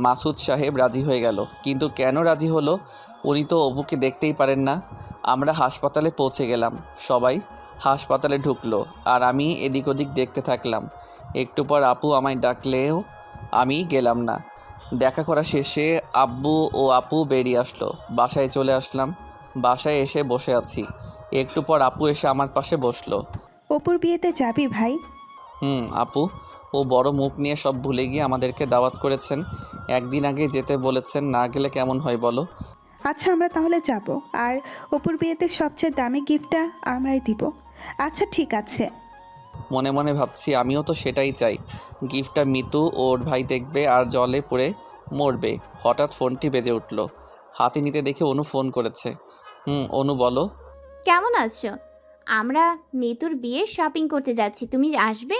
মাসুদ সাহেব রাজি হয়ে গেল। কিন্তু কেন রাজি হলো? উনি তো অপুকে দেখতেই পারেন না। আমরা হাসপাতালে পৌঁছে গেলাম। সবাই হাসপাতালে ঢুকলো আর আমি এদিক ওদিক দেখতে থাকলাম। একটু পর আপু আমায় ডাকলেও আমি গেলাম না। দেখা করা শেষে আব্বু ও আপু বেরিয়ে আসলো। বাসায় চলে আসলাম। বাসায় এসে বসে আছি। একটু পর আপু এসে আমার পাশে বসলো। অপুর বিয়েতে যাবি ভাই? আপু, ও বড় মুখ নিয়ে সব ভুলে গিয়ে আমাদেরকে দাওয়াত করেছেন। একদিন আগে যেতে বলেছেন, না গেলে কেমন হয় বলো? আচ্ছা, আমরা তাহলে যাব। আর অপুর বিয়েতে সবচেয়ে দামি গিফটটা আমরাই দিব। আচ্ছা ঠিক আছে। মনে মনে ভাবছি, আমিও তো সেটাই চাই। গিফটটা মিতু ওর ভাই দেখবে আর জলে পড়ে মরবে। হঠাৎ ফোনটি বেজে উঠল। হাতে নিতে দেখে অনু ফোন করেছে। অনু বলো। কেমন আছো? আমরা মিতুর বিয়ের শপিং করতে যাচ্ছি, তুমি আসবে?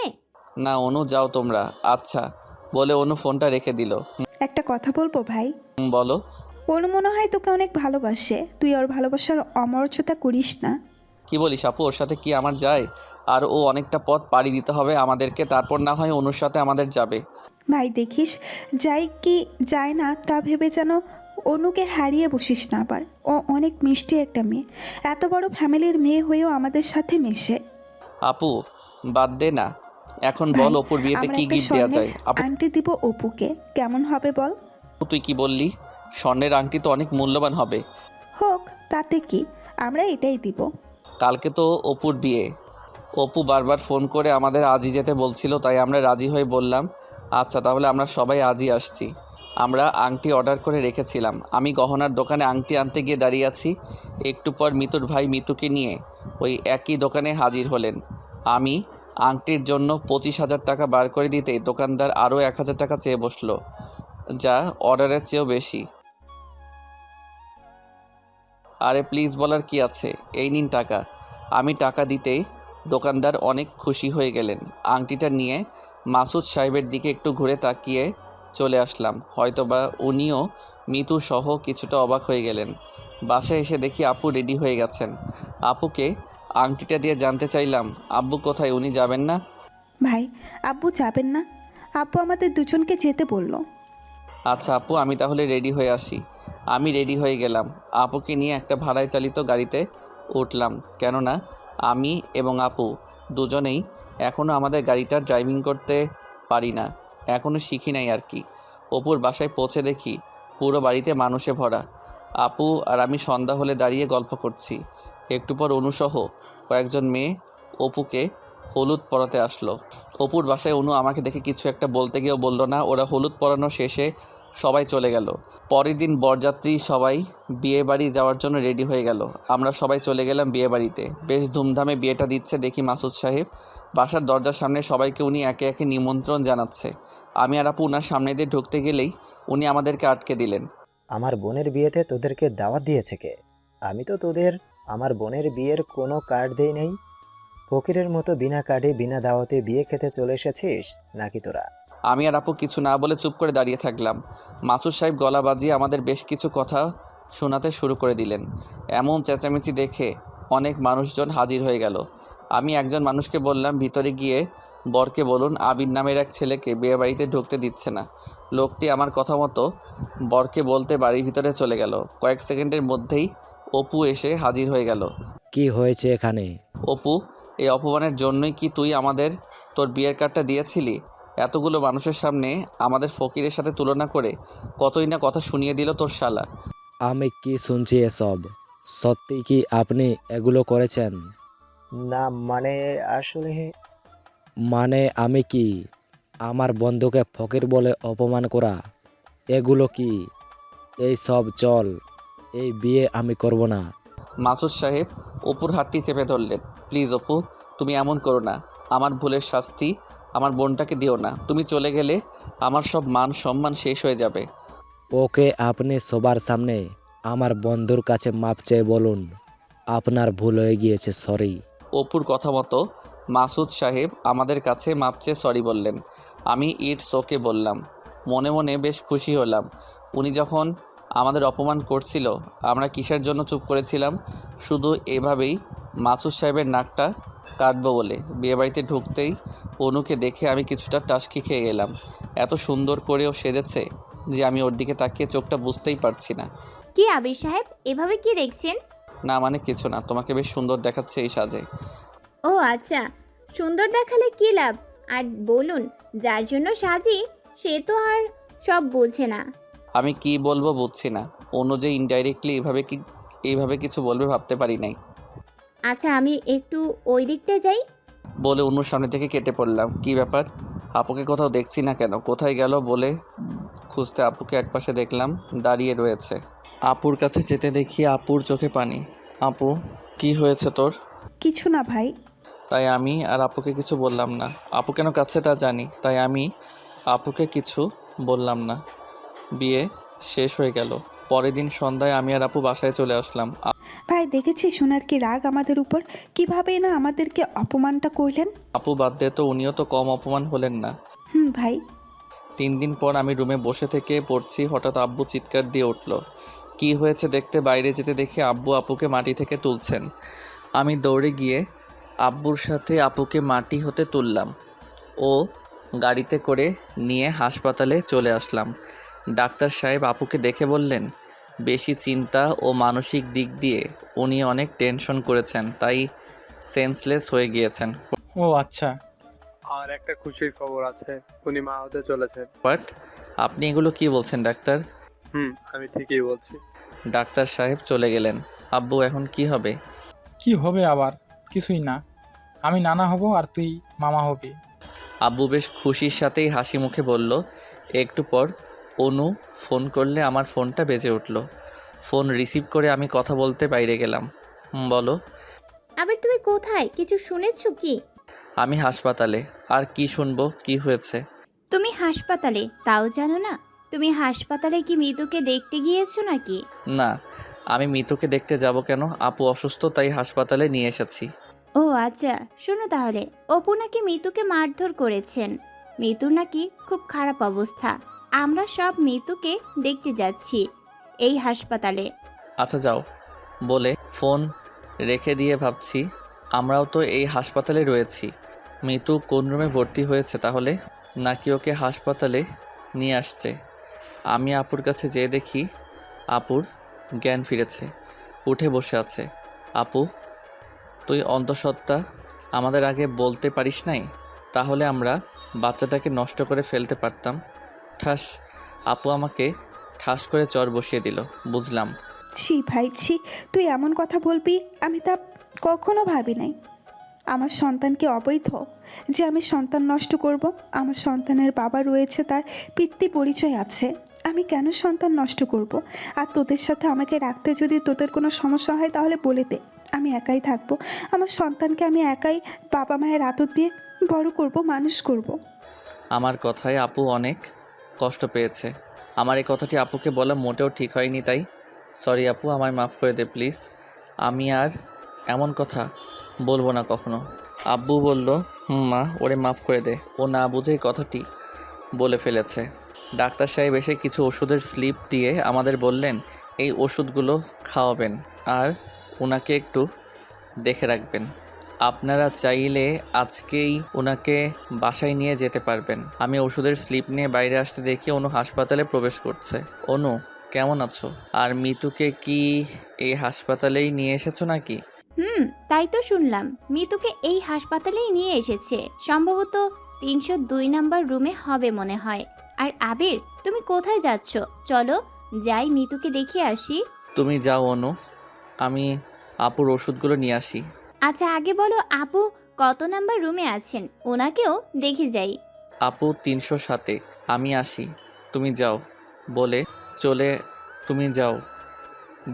না অনু, যাও তোমরা। আচ্ছা বলে অনু ফোনটা রেখে দিল। একটা কথা বলবো ভাই? বলো। ওর মনে হয় তোকে অনেক ভালোবাসে, তুই ওর ভালোবাসার অমর্যাদা করিস না। কি বলিস আপু? ওর সাথে কি আমার যায়? আর ও অনেকটা পথ পাড়ি দিতে হবে আমাদেরকে, তারপর না হয় অনুর সাথে আমাদের যাবে। ভাই দেখিস, যাই কি যায় না তা ভেবে যেন অনুকে হারিয়ে বসিস না আবার। ও অনেক মিষ্টি একটা মেয়ে, এত বড় ফ্যামিলির মেয়ে হয়েও আমাদের সাথে মেশে। আপু বাদ দে না, এখন বল অপুর বিয়েতে আমরা কি একটা গিফট দেওয়া স্বর্ণের যায়? আপু আংটি দিব অপুকে, কেমন হবে বল? তুই কি বললি? স্বর্ণের আংটি তো অনেক মূল্যবান হবে। হোক, তাতে কি, আমরা এটাই দিব। কালকে তো অপুর বিয়ে। অপু বারবার ফোন করে আমাদের আজই যেতে বলছিল, তাই আমরা রাজি হয়ে বললাম আচ্ছা তাহলে আমরা সবাই আজই আসছি। আমরা আংটি অর্ডার করে রেখেছিলাম। আমি গহনার দোকানে আংটি আনতে গিয়ে দাঁড়িয়ে আছি। একটু পর মিতুর ভাই মিতুকে নিয়ে ওই একই দোকানে হাজির হলেন। আমি আংটির জন্য 25,000 টাকা বার করে দিতেই দোকানদার আরও 1,000 টাকা চেয়ে বসলো, যা অর্ডারের চেয়েও বেশি। আরে প্লিজ বলার কি আছে, এই নিন টাকা। আমি টাকা দিতেই দোকানদার অনেক খুশি হয়ে গেলেন। আংটিটা নিয়ে মাসুদ সাহেবের দিকে একটু ঘুরে তাকিয়ে চলে আসলাম। হয়তোবা উনিও মিতু সহ কিছুটা অবাক হয়ে গেলেন। বাসায় এসে দেখি আপু রেডি হয়ে গেছেন। আপুকে আংটিটা দিয়ে জানতে চাইলাম, আব্বু কোথায়, উনি যাবেন না? ভাই, আব্বু যাবেন না? আব্বু আমাদের দুজনকে যেতে বলল। আচ্ছা আপু, আমি তাহলে রেডি হয়ে আসি। আমি রেডি হয়ে গেলাম। আপুকে নিয়ে একটা ভাড়ায় চালিত গাড়িতে উঠলাম, কেননা আমি এবং আপু দুজনেই এখনও আমাদের গাড়িটা ড্রাইভিং করতে পারি না, এখনও শিখি নাই আর কি। অপুর বাসায় পৌঁছে দেখি পুরো বাড়িতে মানুষে ভরা। আপু আর আমি সন্ধ্যা হলে দাঁড়িয়ে গল্প করছি। একটু পর অনুসহ কয়েকজন মেয়ে অপুকে হলুদ পরাতে আসলো। অপুর বাসায় অনু আমাকে দেখে কিছু একটা বলতে গিয়েও বলল না। ওরা হলুদ পরানো শেষে সবাই চলে গেল। পরের দিন বরযাত্রী সবাই বিয়ে বাড়ি যাওয়ার জন্য রেডি হয়ে গেল। আমরা সবাই চলে গেলাম বিয়ে বাড়িতে। বেশ ধুমধামে বিয়েটা দিচ্ছে। দেখি মাসুদ সাহেব বাসার দরজার সামনে সবাইকে উনি একে একে নিমন্ত্রণ জানাচ্ছে। আমি আর আপু উনার সামনে দিয়ে ঢুকতে গেলেই উনি আমাদেরকে আটকে দিলেন। আমার বোনের বিয়েতে তোদেরকে দাওয়াত দিয়েছে কে? আমি তো তোদের আমার বোনের বিয়ের কোনো কার্ড দেই নাই। ফকিরের মতো বিনা কার্ডে বিনা দাওয়াতে বিয়ে খেতে চলে এসেছিস নাকি তোরা? আমি আর আপু কিছু না বলে চুপ করে দাঁড়িয়ে থাকলাম। মাসুদ সাহেব গলা বাজিয়ে আমাদের বেশ কিছু কথা শোনাতে শুরু করে দিলেন। এমন চেঁচামেচি দেখে অনেক মানুষজন হাজির হয়ে গেল। আমি একজন মানুষকে বললাম, ভিতরে গিয়ে বরকে বলুন আবির নামের এক ছেলেকে বিয়ে বাড়িতে ঢুকতে দিচ্ছে না। লোকটি আমার কথা মতো বরকে বলতে বাড়ির ভিতরে চলে গেল। কয়েক সেকেন্ডের মধ্যেই অপু এসে হাজির হয়ে গেল। কি হয়েছে এখানে? অপু, এই অপমানের জন্যই কি তুই আমাদের তোর বিয়ের কার্ডটা দিয়েছিলি? এতগুলো মানুষের সামনে আমাদের ফকিরের সাথে তুলনা করে কতই না কথা শুনিয়ে দিল তোর শালা। আমি কি শুনছি এসব? সত্যি কি আপনি এগুলো করেছেন? না মানে আসলে মানে আমি কি আমার বন্ধুকে ফকির বলে অপমান করা? এগুলো কি? এই সব চল, এই বিয়ে আমি করব না। মাসুদ সাহেব অপুর হাতটি চেপে ধরলেন। প্লিজ অপু, তুমি এমন করো না। আমার ভুলের শাস্তি আমার বোনটাকে দিও না। তুমি চলে গেলে আমার সব মান সম্মান শেষ হয়ে যাবে। ওকে আপনি সবার সামনে আমার বন্ধুর কাছে মাপ চেয়ে বলুন আপনার ভুল হয়ে গিয়েছে, সরি। অপুর কথা মতো মাসুদ সাহেব আমাদের কাছে মাপ চেয়ে সরি বললেন। আমি ইটস ওকে বললাম। মনে মনে বেশ খুশি হলাম। উনি যখন আমাদের অপমান করছিল আমরা কিসের জন্য চুপ করেছিলাম? শুধু এভাবেই মাসুদ সাহেবের নাকটা কাটবো বলে। বিয়েবাড়িতে ঢুকতেই অনুকে দেখে আমি কিছুটা টাসকি খেয়ে গেলাম। এত সুন্দর করেও সেজেছে যে আমি ওর দিকে তাকিয়ে চোখটা বুঝতেই পারছি না। কি আবির সাহেব, এভাবে কি দেখছেন? না মানে কিছু না, তোমাকে বেশ সুন্দর দেখাচ্ছে এই সাজে। ও আচ্ছা, সুন্দর দেখালে কি লাভ? আর বলুন, যার জন্য সাজি সে তো আর সব বোঝে না। আমি কি বলবো বুঝছি না। অন্য যে ইনডাইরেক্টলি এইভাবে কিছু বলবে ভাবতে পারি নাই। আচ্ছা, আমি একটু ওই দিকটায় যাই। বলে অন্যর সামনে থেকে কেটে পড়লাম। কি ব্যাপার, আপুকে কোথাও দেখছি না কেন, কোথায় গেল বলে খুঁজতে আপুকে একপাশে দেখলাম দাঁড়িয়ে রয়েছে। আপুর কাছে যেতে দেখি আপুর চোখে পানি। আপু, কি হয়েছে তোর? কিছু না ভাই। তাই আমি আর আপুকে কিছু বললাম না। আপু কেন কাছে তা জানি, তাই আমি আপুকে কিছু বললাম না। বিয়ে শেষ হয়ে গেল। পরের দিন সন্ধ্যায় আমি আর আপু বাসায় চলে আসলাম। ভাই, দেখেছি সোনার কি রাগ আমাদের উপর, কিভাবে না আমাদেরকে অপমানটা করলেন। আপু বাদ দে তো, উনিও তো কম অপমান হলেন না। ভাই। 3 দিন পর আমি রুমে বসে থেকে পড়ছি, হঠাৎ আব্বু চিৎকার দিয়ে উঠল। কি হয়েছে দেখতে বাইরে যেতে দেখি আব্বু আপুকে মাটি থেকে তুলছেন। আমি দৌড়ে গিয়ে আব্বুর সাথে আপুকে মাটি হতে তুললাম ও গাড়িতে করে নিয়ে হাসপাতালে চলে আসলাম। ডাক্তার সাহেব আপুকে দেখে বললেন, বেশি চিন্তা ও মানসিক দিক দিয়ে উনি অনেক টেনশন করেছেন, তাই সেন্সলেস হয়ে গিয়েছেন। ও আচ্ছা। আর একটা খুশির খবর আছে, উনি মা হতে চলেছেন। বাট আপনি এগুলো কি বলছেন ডাক্তার? আমি ঠিকই বলছি। ডাক্তার সাহেব চলে গেলেন। আব্বু এখন কি হবে? কি হবে আবার? কিছুই না, আমি নানা হব আর তুই মামা হবি। আব্বু বেশ খুশির সাথেই হাসি মুখে বলল। একটু পর অনু ফোন করলে আমার ফোনটা বেজে উঠল। ফোন রিসিভ করে আমি কথা বলতে বাইরে গেলাম। বলো। আবার তুমি কোথায়? কিছু শুনেছো কি? আমি হাসপাতালে। আর কি শুনবো, কি হয়েছে? তুমি হাসপাতালে, তাও জানো না? তুমি হাসপাতালে কি মৃতুকে দেখতে গিয়েছো নাকি? না, আমি মিতুকে দেখতে যাব কেন? আপু অসুস্থ, তাই হাসপাতালে নিয়ে এসেছি। ও আচ্ছা, শোনো তাহলে, অপু নাকি মিতুকে মারধর করেছেন। মিতুর নাকি খুব খারাপ অবস্থা। আমরা সব মিতুকে দেখতে যাচ্ছি এই হাসপাতালে। আচ্ছা যাও, বলে ফোন রেখে দিয়ে ভাবছি আমরাও তো এই হাসপাতালে রয়েছি। মিতু কোন রুমে ভর্তি হয়েছে তাহলে? নাকি ওকে হাসপাতালে নিয়ে আসছে? আমি আপুর কাছে যেয়ে দেখি আপুর জ্ঞান ফিরেছে, উঠে বসে আছে। আপু, তুই অন্তঃসত্ত্বা, আমাদের আগে বলতে পারিস নাই? তাহলে আমরা বাচ্চাটাকে নষ্ট করে ফেলতে পারতাম। ঠাস, আপু আমাকে ঠাস করে চর বসিয়ে দিল। বুঝলাম। ছি ভাই ছি, তুই এমন কথা বলবি আমি তা কখনো ভাবি নাই। আমার সন্তানকে অবৈধ যে আমি সন্তান নষ্ট করব? আমার সন্তানের বাবা রয়েছে, তার পিতৃ পরিচয় আছে। আমি কেন সন্তান নষ্ট করব? আর তোদের সাথে আমাকে রাখতে যদি তোদের কোনো সমস্যা হয় তাহলে বলে দে, আমি একাই থাকবো। আমার সন্তানকে আমি একাই বাবা মায়ের আদর দিয়ে বড় করব, মানুষ করব। আমার কথায় আপু অনেক কষ্ট পেয়েছে। আমার এই কথাটি আপুকে বলা মোটেও ঠিক হয়নি, তাই সরি আপু, আমায় মাফ করে দে প্লিজ। আমি আর এমন কথা বলবো না কখনো। আব্বু বলল, মা, ওরে মাফ করে দে, ও না বুঝেই কথাটি বলে ফেলেছে। ডাক্তার সাহেব এসে কিছু ওষুধের স্লিপ দিয়ে আমাদের বললেন এই ওষুধগুলো খাওয়াবেন আর ওনাকে একটু দেখে রাখবেন। আপনারা চাইলে আজকেই ওনাকে বাসায় নিয়ে যেতে পারবেন। আমি ওষুধের স্লিপ নিয়ে বাইরে আসতে দেখি অনু হাসপাতালে প্রবেশ করছে। অনু, কেমন আছো? আর মিতুকে কি এই হাসপাতালেই নিয়ে এসেছো নাকি? তাই তো শুনলাম, মিতুকে এই হাসপাতালেই নিয়ে এসেছে। সম্ভবত 302 নাম্বার রুমে হবে মনে হয়। আর আবির, তুমি কোথায় যাচ্ছ? চলো যাই, মিতুকে দেখে আসি। তুমি যাও অনু, আমি আপুর ওষুধগুলো নিয়ে আসি। আচ্ছা আগে বলো, আপু কত নাম্বার রুমে আছেন? ওনাকেও দেখে যাই। আপু 307-এ, আমি আসি, তুমি যাও। বলে চলে তুমি যাও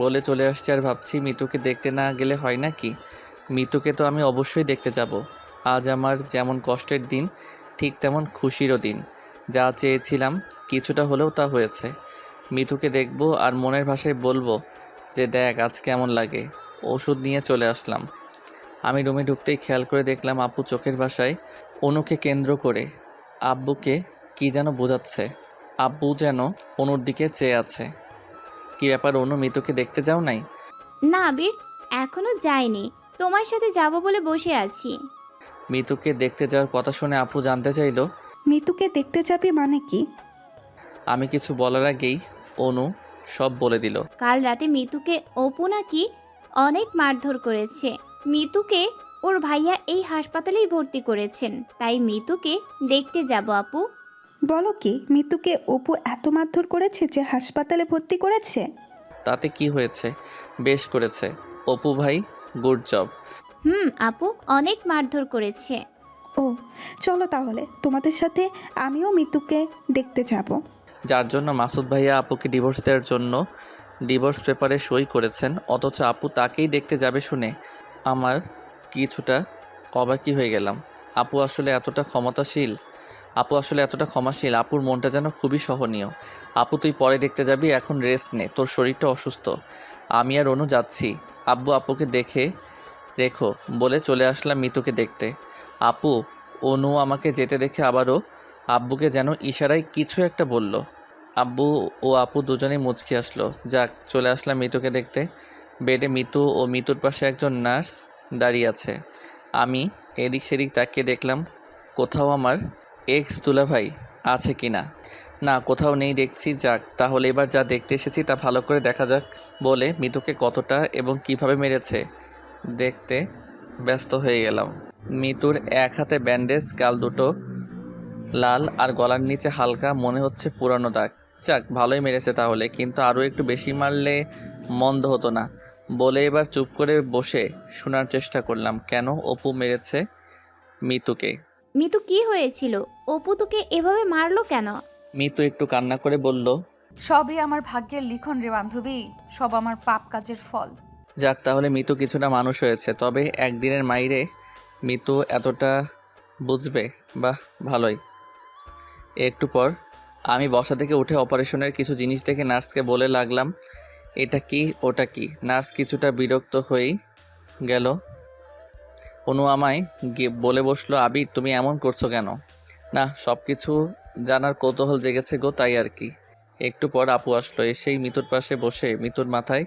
বলে চলে আসছি। আর ভাবছি মিতুকে দেখতে না গেলে হয় নাকি? মিতুকে তো আমি অবশ্যই দেখতে যাব। আজ আমার যেমন কষ্টের দিন, ঠিক তেমন খুশিরও দিন। যা চেয়েছিলাম কিছুটা হলেও তা হয়েছে। মিতুকে দেখব আর মনের ভাষায় বলবো যে দেখ আজ কেমন লাগে। ওষুধ নিয়ে চলে আসলাম। আমি রুমে ঢুকতেই খেয়াল করে দেখলাম আপু চোখের ভাষায় অনুকে কেন্দ্র করে আব্বুকে কি যেন বোঝাচ্ছে। আব্বু যেন অনুর দিকে চেয়ে আছে। কি ব্যাপার অনু, মিতুকে দেখতে যাও নাই? না আবির, এখনো যাইনি, তোমার সাথে যাব বলে বসে আছি। মিতুকে দেখতে যাওয়ার কথা শুনে আপু জানতে চাইলো মিতুকে দেখতে যাবি মানে কি? আমি কিছু বলার আগেই অনু সব বলে দিল। কাল রাতে মিতুকে অপু নাকি অনেক মারধর করেছে। মিতুকে ওর ভাইয়া এই হাসপাতালেই ভর্তি করেছেন, তাই মিতুকে দেখতে যাব আপু। বলো কি, মিতুকে অপু এত মারধর করেছে যে হাসপাতালে ভর্তি করেছে? তাতে কি হয়েছে? বেশ করেছে অপু ভাই, গুড জব। আপু অনেক মারধর করেছে। ও, চলো তাহলে তোমাদের সাথে আমিও মিতুকে দেখতে যাব। যার জন্য মাসুদ ভাইয়া আপুকে ডিভোর্স দেওয়ার জন্য ডিভোর্স পেপারে সই করেছেন, অথচ আপু তাকেই দেখতে যাবে শুনে আমার কিছুটা অবাকই হয়ে গেলাম। আপু আসলে এতটা ক্ষমাশীল। আপুর মনটা যেন খুবই সহনীয়। আপু তুই পরে দেখতে যাবি, এখন রেস্ট নে, তোর শরীরটা অসুস্থ। আমি আর অনু যাচ্ছি। আব্বু আপুকে দেখে রেখো বলে চলে আসলাম মিতুকে দেখতে। আপু অনু আমাকে যেতে দেখে আবারও আব্বুকে যেন ইশারায় কিছু একটা বলল। আব্বু ও আপু দুজনেই মুচকি আসলো। যাক, চলে আসলাম মিতুকে দেখতে। বেডে মিতু ও মিতুর পাশে একজন নার্স দাঁড়িয়ে আছে। আমি এদিক সেদিক তাকিয়ে দেখলাম কোথাও আমার এক্স দুলাভাই আছে কি না। না, কোথাও নেই দেখছি। যাক, তাহলে এবার যা দেখতে এসেছি তা ভালো করে দেখা যাক বলে মিতুকে কতটা এবং কিভাবে মেরেছে দেখতে ব্যস্ত হয়ে গেলাম। মিতুর এক হাতে ব্যান্ডেজ, গাল দুটো লাল আর গলার নিচে হালকা মনে হচ্ছে পুরানো দাগ। যাক, ভালোই মেরেছে তাহলে, কিন্তু আরও একটু বেশি মারলে মন্দ হতো না বলে এবার চুপ করে বসে শোনার চেষ্টা করলাম কেন অপু মেরেছে মিতুকে। মিতু কি হয়েছিল? অপু তোকে এভাবে মারলো কেন? মিতু একটু কান্না করে বলল, সবই আমার ভাগ্যের লিখন রে বান্ধবী, সব আমার পাপ কাজের ফল। যাক, তাহলে মিতু কিছুটা মানুষ হয়েছে। তবে একদিনের মাইরে মিতু এতটা বুঝবে, বাহ ভালোই। একটু পর আমি বসা থেকে উঠে অপারেশনের কিছু জিনিস দেখে নার্সকে বলে লাগলাম এটা কি ওটা কি? নার্স কিছুটা বিরক্ত হয়েই গেল। অনু আমায় বলে বসলো, আবির তুমি এমন করছো কেন? না, সব কিছু জানার কৌতূহল জেগেছে গো, তাই আর কি। একটু পর আপু আসলো, এসেই মিতুর পাশে বসে মিতুর মাথায়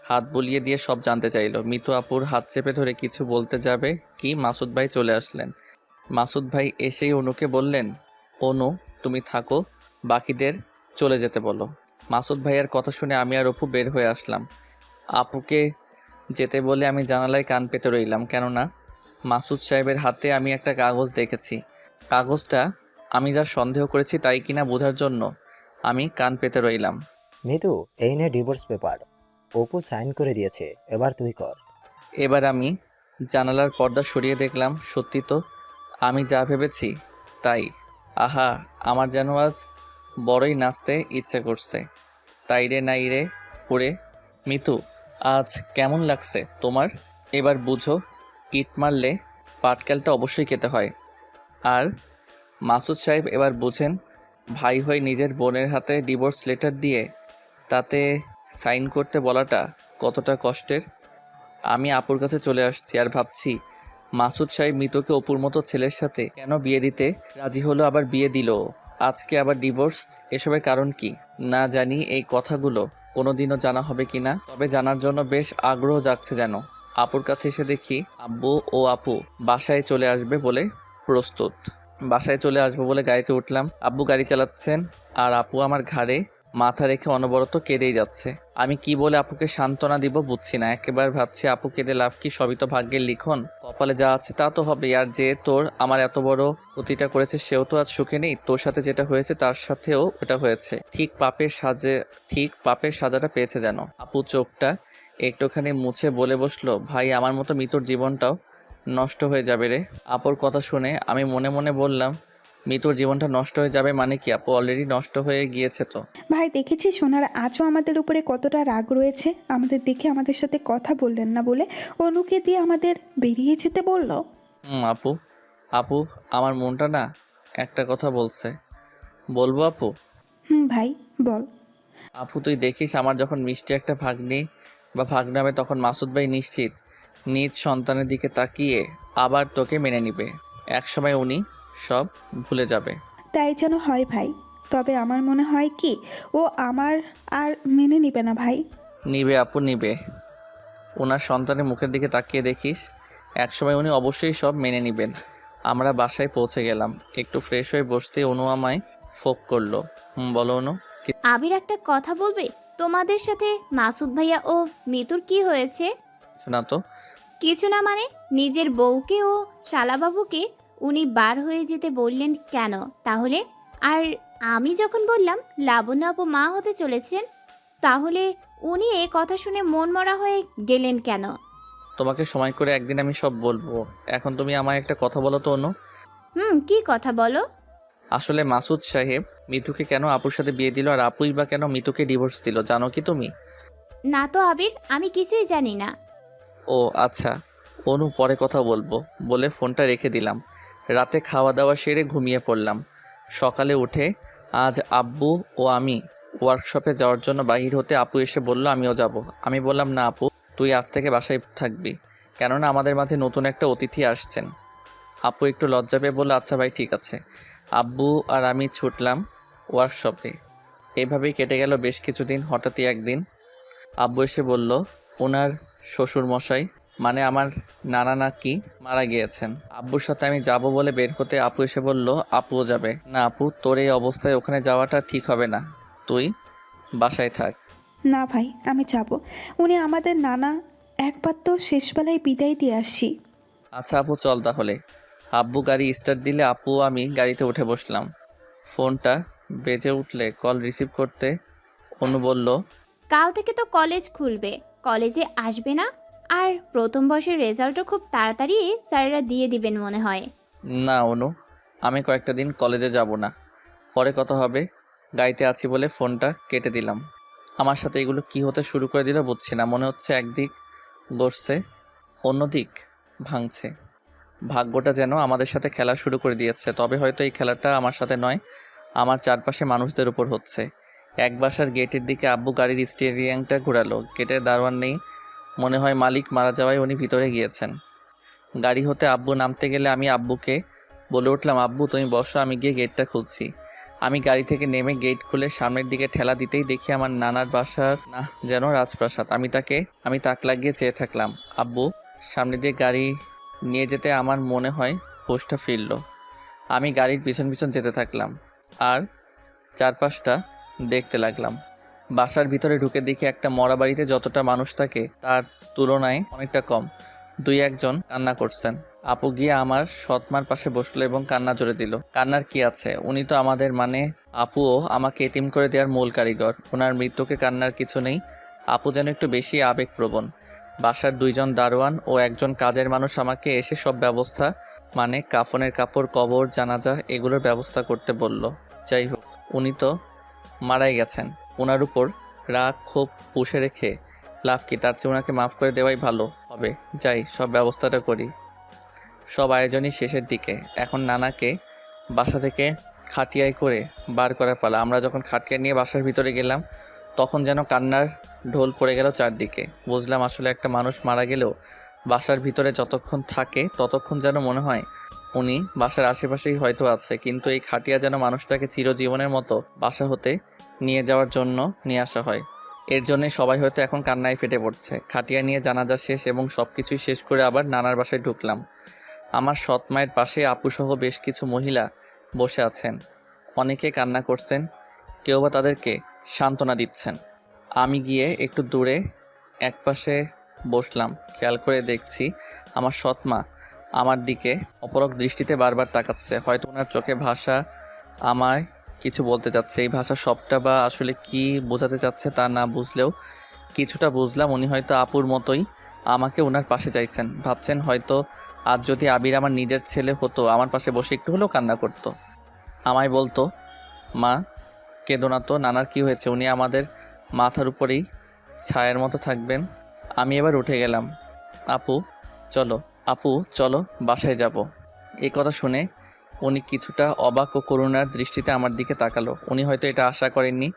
হাত বুলিয়ে দিয়ে সব জানতে চাইলো। মিতু আপুর হাত চেপে ধরে কিছু বলতে যাবে কি মাসুদ ভাই চলে আসলেন। মাসুদ ভাই এসেই অনুকে বললেন, অনু তুমি থাকো, বাকিদের চলে যেতে বলো। মাসুদ ভাইয়ের কথা শুনে আমি আর অপু বের হয়ে আসলাম। আপুকে যেতে বলে আমি জানালায় কান পেতে রইলাম, কেননা মাসুদ সাহেবের হাতে আমি একটা কাগজ দেখেছি। কাগজটা আমি যা সন্দেহ করেছি তাই কিনা বোঝার জন্য আমি কান পেতে রইলাম। মিতু, এই নে ডিভোর্স পেপার। অপু সাইন করে দিয়েছে, এবার তুই কর। এবার আমি জানালার পর্দা সরিয়ে দেখলাম, সত্যি তো আমি যা ভেবেছি তাই। আহা, আমার যেন আজ বড়ই নাচতে ইচ্ছে করছে। তাই রে নাই রে ওরে। মিতু, আজ কেমন লাগছে তোমার? এবার বুঝো, ইট মারলে পাটকেলটা অবশ্যই খেতে হয়। আর মাসুদ সাহেব এবার বুঝেন, ভাই হয়ে নিজের বোনের হাতে ডিভোর্স লেটার দিয়ে তাতে সাইন করতে বলাটা কতটা কষ্টের। আমি আপুর কাছে চলে আসছি আর ভাবছি, মাসুদ সাহেব মিতুকে অপুর মতো ছেলের সাথে কেন বিয়ে দিতে রাজি হলো, আবার বিয়ে দিল, আজকে আবার ডিভোর্স। এসবের কারণ কি না জানি। এই কথাগুলো কোনোদিনও জানা হবে কিনা, তবে জানার জন্য বেশ আগ্রহ জাগছে যেন। আপুর কাছে এসে দেখি আব্বু ও আপু বাসায় চলে আসবে বলে প্রস্তুত। বাসায় চলে আসবো বলে গাড়িতে উঠলাম। আব্বু গাড়ি চালাচ্ছেন আর আপু আমার ঘাড়ে মাথা রেখে অনবরত কেঁদেই যাচ্ছে। আমি কি বলে আপুকে সান্ত্বনা দিব বুঝছি না। একেবারে ভাবছি আপু কেঁদে লাভ কি, সবই তো ভাগ্যের লিখন, কপালে যা আছে তা তো হবে। আর যে তোর আমার এত বড় ক্ষতিটা করেছে সেও তো আজ সুখে নেই। তোর সাথে যেটা হয়েছে তার সাথেও ওটা হয়েছে, ঠিক পাপের সাজাটা পেয়েছে যেন। আপু চোখটা একটুখানি মুছে বলে বসলো, ভাই আমার মতো মিতুর জীবনটাও নষ্ট হয়ে যাবে রে। আপুর কথা শুনে আমি মনে মনে বললাম, মিতুর জীবনটা নষ্ট হয়ে যাবে মানে কি? আপু অলরেডি নষ্ট হয়ে গিয়েছে তো। ভাই দেখেছি সোনার আজও আমাদের উপরে কতটা রাগ রয়েছে। আমাদের দেখে আমাদের সাথে কথা বললেন না বলে অনুকে দিয়ে আমাদের বেরিয়ে যেতে বলল। আপু আমার মনটা না একটা কথা বলছে, বলবো আপু? ভাই বল। আপু তুই দেখিস, আমার যখন মিষ্টি একটা ভাগ্নি বা ভাগ্না হবে তখন মাসুদ ভাই নিশ্চিত নিজ সন্তানের দিকে তাকিয়ে আবার তোকে মেনে নিবে। একসময় উনি সব ভুলে যাবে। তাই যেন হয় ভাই, তবে আমার মনে হয় কি ও আমার আর মেনে নিবে না ভাই। নিবে আপু, নিবে। ওনার সন্তানের মুখের দিকে তাকিয়ে দেখিস, একসময় উনি অবশ্যই সব মেনে নেবেন। আমরা বাসায় পৌঁছে গেলাম। একটু ফ্রেশ হয়ে বসতে অনু আমায় ফোক করলো। বলো অনু। আবির একটা কথা বলবে? তোমাদের সাথে মাসুদ ভাইয়া ও মিতুর কি হয়েছে? কিছু না তো। কিছু না মানে? নিজের বউকে ও শালাবাবুকে উনি বার হয়ে যেতে বললেন কেন তাহলে? আর আমি যখন বললাম লাবণ্য আপু মা হতে চলেছেন, তাহলে উনি এই কথা শুনে মন মরা হয়ে গেলেন কেন? তোমাকে সময় করে একদিন আমি সব বলবো। এখন তুমি আমায় একটা কথা বলো তো অনু। কি কথা বলো? আসলে মাসুদ সাহেব মিতুকে কেন আপুর সাথে বিয়ে দিল আর আপুই বা কেন মিতুকে ডিভোর্স দিল, জানো কি তুমি? না তো আবির, আমি কিছুই জানি না। ও আচ্ছা অনু, পরে কথা বলবো বলে ফোনটা রেখে দিলাম। রাতে খাওয়া দাওয়া সেরে ঘুমিয়ে পড়লাম। সকালে উঠে আজ আব্বু ও আমি ওয়ার্কশপে যাওয়ার জন্য বাহির হতে আপু এসে বলল আমিও যাব। আমি বললাম না আপু, তুই আজ থেকে বাসায় থাকবি, কেননা আমাদের মাঝে নতুন একটা অতিথি আসছেন। আপু একটু লজ্জা পেয়ে বলল আচ্ছা ভাই ঠিক আছে। আব্বু আর আমি ছুটলাম ওয়ার্কশপে। এভাবেই কেটে গেল বেশ কিছুদিন। হঠাৎই একদিন আব্বু এসে বলল ওনার শ্বশুর মশাই মানে আমার নানা নাকি মারা গিয়েছেন। আব্বুর সাথে আমি যাব বলে বের হতে আপু এসে বলল আপুও যাবে। না আপু, তোর এই অবস্থায় ওখানে যাওয়াটা ঠিক হবে না, তুই বাসায় থাক। না ভাই আমি যাব, উনি আমাদের নানা, একবার তো শেষবেলায় বিদায় দিয়ে আসি। আচ্ছা আপু চল তাহলে। আব্বু গাড়ি স্টার্ট দিলে আপু আমি গাড়িতে উঠে বসলাম। ফোনটা বেজে উঠলে কল রিসিভ করতে অনু বলল, কাল থেকে তো কলেজ খুলবে, কলেজে আসবে না? আর প্রথম বর্ষের রেজাল্টও খুব তাড়াতাড়ি স্যারেরা দিয়ে দিবেন মনে হয়। না অনু, আমি কয়েকটা দিন কলেজে যাব না, পরে কথা হবে। গাড়িতে আছি বলে ফোনটা কেটে দিলাম। আমার সাথে এগুলো কি হতে শুরু করে দিল বুঝছি না। মনে হচ্ছে একদিক গড়ছে অন্যদিক ভাঙছে। ভাগ্যটা যেন আমাদের সাথে খেলা শুরু করে দিয়েছে। তবে হয়তো এই খেলাটা আমার সাথে নয়, আমার চারপাশে মানুষদের উপর হচ্ছে। এক বাসার গেটের দিকে আব্বু গাড়ির স্টিয়ারিংটা ঘোরালো। গেটের দারোয়ান নেই, মনে হয় মালিক মারা যাওয়ায় উনি ভিতরে গিয়েছেন। গাড়ি হতে আব্বু নামতে গেলে আমি আব্বুকে বলে উঠলাম, আব্বু তুমি বসো, আমি গিয়ে গেটটা খুলছি। আমি গাড়ি থেকে নেমে গেট খুলে সামনের দিকে ঠেলা দিতেই দেখি আমার নানার বাসার না যেন রাজপ্রাসাদ। আমি তাক লাগিয়ে চেয়ে থাকলাম। আব্বু সামনে দিয়ে গাড়ি নিয়ে যেতে আমার মনে হয় হোশটা ফিরল। আমি গাড়ির পিছন পিছন যেতে থাকলাম আর চারপাশটা দেখতে লাগলাম। বাসার ভিতরে ঢুকে দেখি একটা মরা বাড়িতে যতটা মানুষ থাকে তার তুলনায় অনেকটা কম। 2-1 জন কান্না করছেন। আপু গিয়ে আমার সৎমার পাশে বসলো এবং কান্না জোরে দিল। কান্নার কি আছে, উনি তো আমাদের মানে আপুও আমাকে এতিম করে দেওয়ার মূল কারিগর। ওনার মৃত্যুকে কান্নার কিছু নেই। আপু যেন একটু বেশি আবেগপ্রবণ। বাসার 2 জন দারোয়ান ও 1 জন কাজের মানুষ আমাকে এসে সব ব্যবস্থা মানে কাফনের কাপড়, কবর, জানাজা এগুলোর ব্যবস্থা করতে বলল। যাই হোক, উনি তো মারাই গেছেন। ওনার উপর রাগ ক্ষোভ পুষে রেখে লাভ কি, তার চেয়ে ওনাকে মাফ করে দেওয়াই ভালো হবে। যাই, সব ব্যবস্থাটা করি। সব আয়োজনই শেষের দিকে। এখন নানাকে বাসা থেকে খাটিয়ায় করে বার করার পালা। আমরা যখন খাটিয়া নিয়ে বাসার ভিতরে গেলাম তখন যেন কান্নার ঢোল পড়ে গেল চারদিকে। বুঝলাম আসলে একটা মানুষ মারা গেলেও বাসার ভিতরে যতক্ষণ থাকে ততক্ষণ যেন মনে হয় উনি বাসার আশেপাশেই হয়তো আছে, কিন্তু এই খাটিয়া যেন মানুষটাকে চিরজীবনের মতো বাসা হতে নিয়ে যাওয়ার জন্য নিয়ে আসা হয়। এর জন্যই সবাই হয়তো এখন কান্নায় ফেটে পড়ছে। খাটিয়া নিয়ে জানাজা শেষ এবং সব কিছুই শেষ করে আবার নানার বাসায় ঢুকলাম। আমার সৎ মায়ের পাশে আপুসহ বেশ কিছু মহিলা বসে আছেন। অনেকে কান্না করছেন, কেউ বা তাদেরকে সান্ত্বনা দিচ্ছেন। আমি গিয়ে একটু দূরে একপাশে বসলাম। খেয়াল করে দেখছি আমার সৎ মা আমার দিকে অপলক দৃষ্টিতে বারবার তাকাচ্ছে। হয়তো ওনার চোখে ভাষা আমায় কিছু বলতে চাচ্ছে। এই ভাষা সবটা বা আসলে কি বোঝাতে চাচ্ছে তা না বুঝলেও কিছুটা বুঝলাম। উনি হয়তো আপুর মতোই আমাকে ওনার পাশে চাইছেন। ভাবছেন হয়তো আজ যদি আবির আমার নিজের ছেলে হতো আমার পাশে বসে একটু হলেও কান্না করতো, আমায় বলতো, মা কেঁদো না তো, নানার কি হয়েছে, উনি আমাদের মাথার উপরেই ছায়ার মতো থাকবেন। আমি এবার উঠে গেলাম। আপু চলো বাসায় যাব। এই কথা শুনে উনি কিছুটা অবাক ও করুণার দৃষ্টিতে আমার দিকে তাকালো। উনি হয়তো এটা আশা করেননি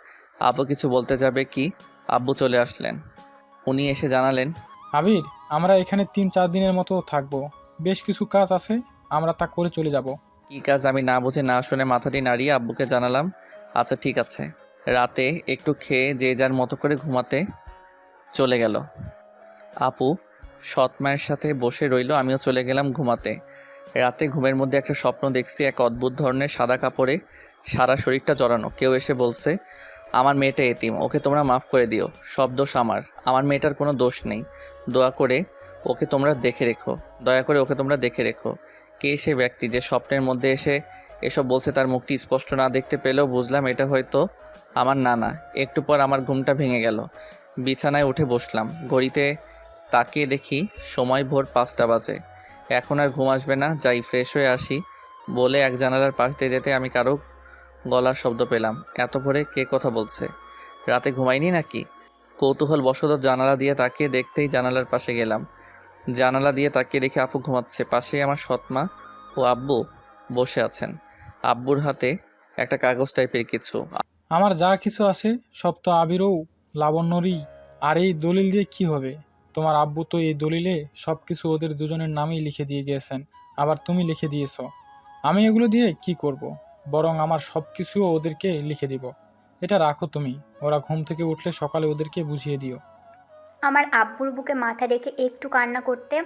আপু কিছু বলতে যাবে কি। আব্বু চলে আসলেন। উনি এসে জানালেন, আবির, আমরা এখানে 3-4 দিনের মতো থাকবো। বেশ কিছু কাজ আছে, আমরা তা করে চলে যাব। কি কাজ? আমি না বুঝে না শুনে মাথাটি নাড়িয়ে আব্বুকে জানালাম, আচ্ছা ঠিক আছে। রাতে একটু খেয়ে যে যার মতো করে ঘুমাতে চলে গেল। আপু সৎ মায়ের সাথে বসে রইল, আমিও চলে গেলাম ঘুমাতে। রাতে ঘুমের মধ্যে একটা স্বপ্ন দেখছি। এক অদ্ভুত ধরনের সাদা কাপড়ে সারা শরীরটা জড়ানো। কেউ এসে বলছে, আমার মেয়েটা এতিম, ওকে তোমরা মাফ করে দিও, সব দোষ আমার মেয়েটার কোনো দোষ নেই, দয়া করে ওকে তোমরা দেখে রেখো। কে সে ব্যক্তি যে স্বপ্নের মধ্যে এসে এসব বলছে? তার মুখটি স্পষ্ট না দেখতে পেলেও বুঝলাম এটা হয়তো আমার নানা। একটু পর আমার ঘুমটা ভেঙে গেল। বিছানায় উঠে বসলাম। ঘড়িতে তাকিয়ে দেখি সময় ভোর 5টা বাজে। এখন আর ঘুম আসবে না, যাই ফ্রেশ হয়ে আসি বলে এক জানালার পাশ দিয়ে যেতে আমি কারো গলার শব্দ পেলাম। এত ভোরে কে কথা বলছে? রাতে ঘুমাইনি নাকি? কৌতূহল বশত জানালা দিয়ে তাকিয়ে দেখতেই জানালার পাশে গেলাম। জানালা দিয়ে তাকিয়ে দেখি আপু ঘুমাচ্ছে। পাশেই আমার সৎমা ও আব্বু বসে আছেন। আব্বুর হাতে একটা কাগজ টাইপের কিছু। আমার যা কিছু আছে সব তো আবিরও লাবণ্যরই। আর এই দলিল দিয়ে কি হবে? তোমার আব্বু তো এই দলিলে সব কিছু ওদের দুজনের নামেই লিখে দিয়ে গিয়েছেন, আবার তুমি লিখে দিয়েছো। আমি এগুলো দিয়ে কি করব? বরং আমার সব কিছুও ওদেরকে লিখে দিব। এটা রাখো তুমি, ওরা ঘুম থেকে উঠলে সকালে ওদেরকে বুঝিয়ে দিও। আমার আব্বুর বুকে মাথা রেখে একটু কান্না করতে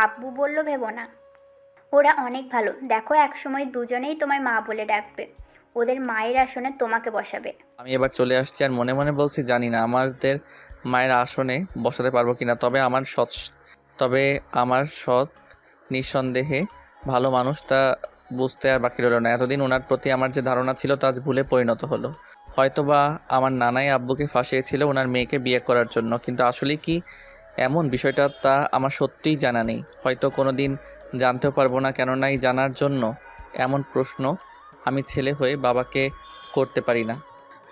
আব্বু বলল, ভেবো না, ওরা অনেক ভালো। দেখো, একসময় দুজনেই তোমায় মা বলে ডাকবে, ওদের মায়ের আসনে তোমাকে বসাবে। আমি এবার চলে আসছি আর মনে মনে বলছি, জানি না আমাদের মায়ের আসনে বসাতে পারবো কিনা। তবে আমার সৎ নিঃসন্দেহে ভালো মানুষ, তা বুঝতে আর বাকি রইল না। এতদিন ওনার প্রতি আমার যে ধারণা ছিল তা আজ ভুলে পরিণত হলো। হয়তোবা আমার নানাই আব্বুকে ফাঁসিয়েছিল ওনার মেয়েকে বিয়ে করার জন্য, কিন্তু আসলে কি এমন বিষয়টা তা আমার সত্যিই জানা নেই। হয়তো কোনো দিন জানতেও পারবো না, কেননা এই জানার জন্য এমন প্রশ্ন আমি ছেলে হয়ে বাবাকে করতে পারি না।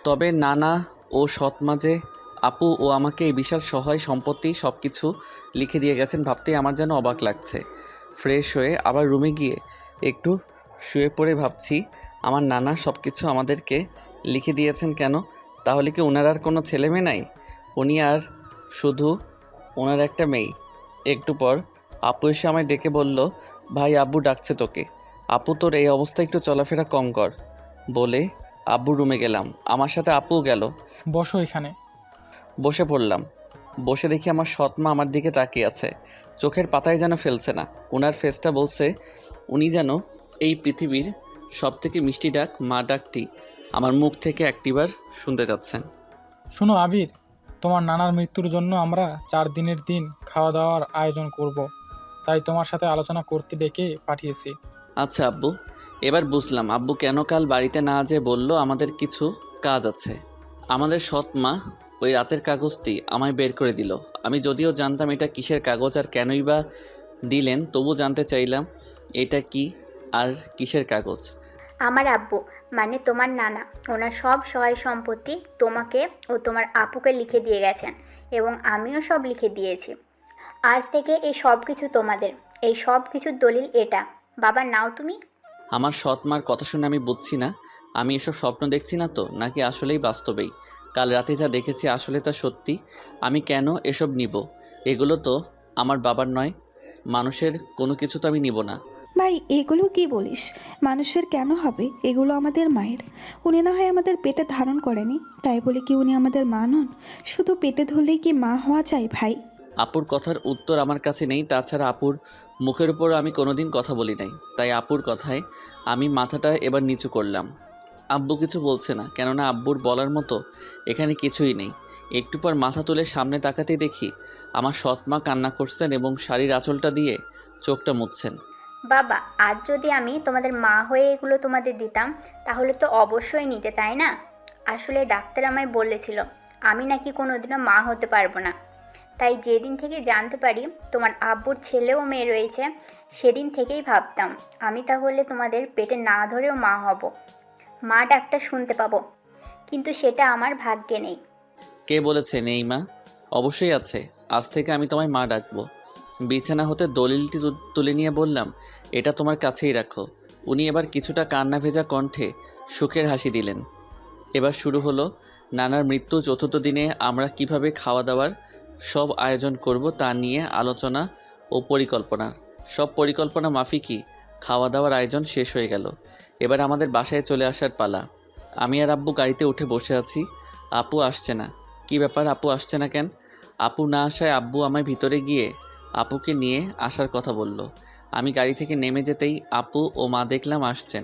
তবে নানা ও সৎমা যে আপু ও আমাকে এই বিশাল সহায় সম্পত্তি সব কিছু লিখে দিয়ে গেছেন ভাবতেই আমার যেন অবাক লাগছে। ফ্রেশ হয়ে আবার রুমে গিয়ে একটু শুয়ে পড়ে ভাবছি, আমার নানা সব কিছু আমাদেরকে লিখে দিয়েছেন কেন? তাহলে কি ওনার আর কোনো ছেলে মেয়ে নাই? উনি আর শুধু ওনার একটা মেয়ে। একটু পর আপু এসে আমায় ডেকে বলল, ভাই আব্বু ডাকছে তোকে। আপু তোর এই অবস্থায় একটু চলাফেরা কম কর, বলে আব্বু রুমে গেলাম। আমার সাথে আপুও গেল। বসো এখানে। বসে পড়লাম। বসে দেখি আমার সৎমা আমার দিকে তাকিয়ে আছে, চোখের পাতায় যেন ফেলছে না। ওনার ফেসটা বলছে উনি যেন এই পৃথিবীর সবথেকে মিষ্টি ডাক মা ডাকটি আমার মুখ থেকে একটিবার শুনতে যাচ্ছেন। শোনো আবির, তোমার নানার মৃত্যুর জন্য আমরা 4 দিনের দিন খাওয়া দাওয়ার আয়োজন করব। তাই তোমার সাথে আলোচনা করতে ডেকে পাঠিয়েছি। আচ্ছা আব্বু, এবার বুঝলাম আব্বু কেন কাল বাড়িতে না যেয়ে বলল আমাদের কিছু কাজ আছে। আমাদের সৎ মা ওই রাতের কাগজটি আমায় বের করে দিল। আমি যদিও জানতাম এটা কিসের কাগজ আর কেনই বা দিলেন, তবু জানতে চাইলাম এটা কি আর কিসের কাগজ। আমার আব্বু মানে তোমার নানা ওনার সব সহায় সম্পত্তি তোমাকে ও তোমার আপুকে লিখে দিয়ে গেছেন এবং আমিও সব লিখে দিয়েছি। আজ থেকে এই সব কিছু তোমাদের, এই সব কিছুর দলিল এটা। বাবা নাও তুমি। আমার সৎ মার কথা শুনে আমি বুঝছি না আমি এসব স্বপ্ন দেখছি না তো, নাকি আসলেই বাস্তবেই কাল রাতে যা দেখেছি আসলে তা সত্যি। আমি কেন এসব নিব? এগুলো তো আমার বাবার নয়, মানুষের কোনো কিছু তো আমি নিব না। ভাই এগুলো কি বলিস? মানুষের কেন হবে? এগুলো আমাদের মায়ের। উনি না হয় আমাদের পেটে ধারণ করেনি, তাই বলে কি উনি আমাদের মা নন? শুধু পেটে ধরলেই কি মা হওয়া যায় ভাই? আপুর কথার উত্তর আমার কাছে নেই। তাছাড়া আপুর মুখের উপর আমি কোনোদিন কথা বলি নাই, তাই আপুর কথায় আমি মাথাটা এবার নিচু করলাম। আব্বু কিছু বলছে না, কেননা আব্বুর বলার মতো এখানে কিছুই নেই। একটু পর মাথা তুলে সামনে তাকাতেই দেখি আমার সৎ মা কান্না করছেন এবং শাড়ির আঁচলটা দিয়ে চোখটা মুছছেন। বাবা আজ যদি আমি তোমাদের মা হয়ে এগুলো তোমাদের দিতাম তাহলে তো অবশ্যই নিতে, তাই না? আসলে ডাক্তার আমায় বলেছিল আমি নাকি কোনোদিনও মা হতে পারবো না। তাই যেদিন থেকে জানতে পারি তোমার আব্বুর ছেলে ও মেয়ে রয়েছে, সেদিন থেকেই ভাবতাম আমি তাহলে তোমাদের পেটে না ধরেও মা হব, মা ডাকটা শুনতে পাবো। কিন্তু সেটা আমার ভাগ্যে নেই। কে বলেছে নেই মা? অবশ্যই আছে। আজ থেকে আমি তোমায় মা ডাকবো। বিছানা হতে দলিলটি তুলে নিয়ে বললাম, এটা তোমার কাছেই রাখো। উনি এবার কিছুটা কান্না ভেজা কণ্ঠে সুখের হাসি দিলেন। এবার শুরু হলো নানার মৃত্যু চতুর্থ দিনে আমরা কিভাবে খাওয়া দাওয়ার সব আয়োজন করব তা নিয়ে আলোচনা ও পরিকল্পনা। সব পরিকল্পনা মাফিকই খাওয়া দাওয়ার আয়োজন শেষ হয়ে গেল। এবার আমাদের বাসায় চলে আসার পালা। আমি আর আব্বু গাড়িতে উঠে বসে আছি। আপু আসছে না। কি ব্যাপার, আপু আসছে না কেন? আপু না আসায় আব্বু আমায় ভিতরে গিয়ে আপুকে নিয়ে আসার কথা বলল। আমি গাড়ি থেকে নেমে যেতেই আপু ও মা দেখলাম আসছেন।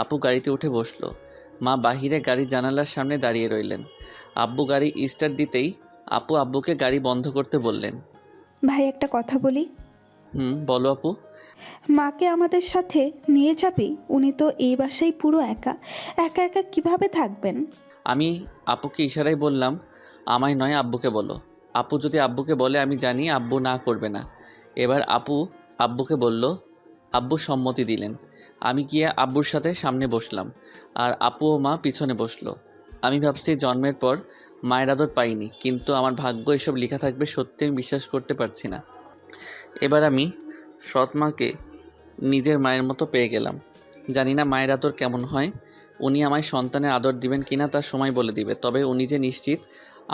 আপু গাড়িতে উঠে বসলো। মা বাহিরে গাড়ির জানালার সামনে দাঁড়িয়ে রইলেন। আব্বু গাড়ি স্টার্ট দিতেই আপু আব্বুকে গাড়ি বন্ধ করতে বললেন। ভাই একটা কথা বলি। বলো আপু। মাকে আমাদের সাথে নিয়ে যাবি? উনি তো এই বাসায় পুরো একা একা একা কিভাবে থাকবেন? আমি আপুকে ইশারায় বললাম, আমায় নয় আব্বুকে বলো। আপু যদি আব্বুকে বলে আমি জানি আব্বু না করবে না। এবার আপু আব্বুকে বলল, আব্বু সম্মতি দিলেন। আমি গিয়ে আব্বুর সাথে সামনে বসলাম আর আপু ও মা পিছনে বসলো। আমি ভাবছি জন্মের পর মায়ের আদর পাইনি, কিন্তু আমার ভাগ্য এসব লেখা থাকবে সত্যি আমি বিশ্বাস করতে পারছি না। এবার আমি সৎ মাকে নিজের মায়ের মতো পেয়ে গেলাম। জানি না মায়ের আদর কেমন হয়। উনি আমায় সন্তানের আদর দিবেন কিনা তার সময় বলে দিবে, তবে উনি যে নিশ্চিত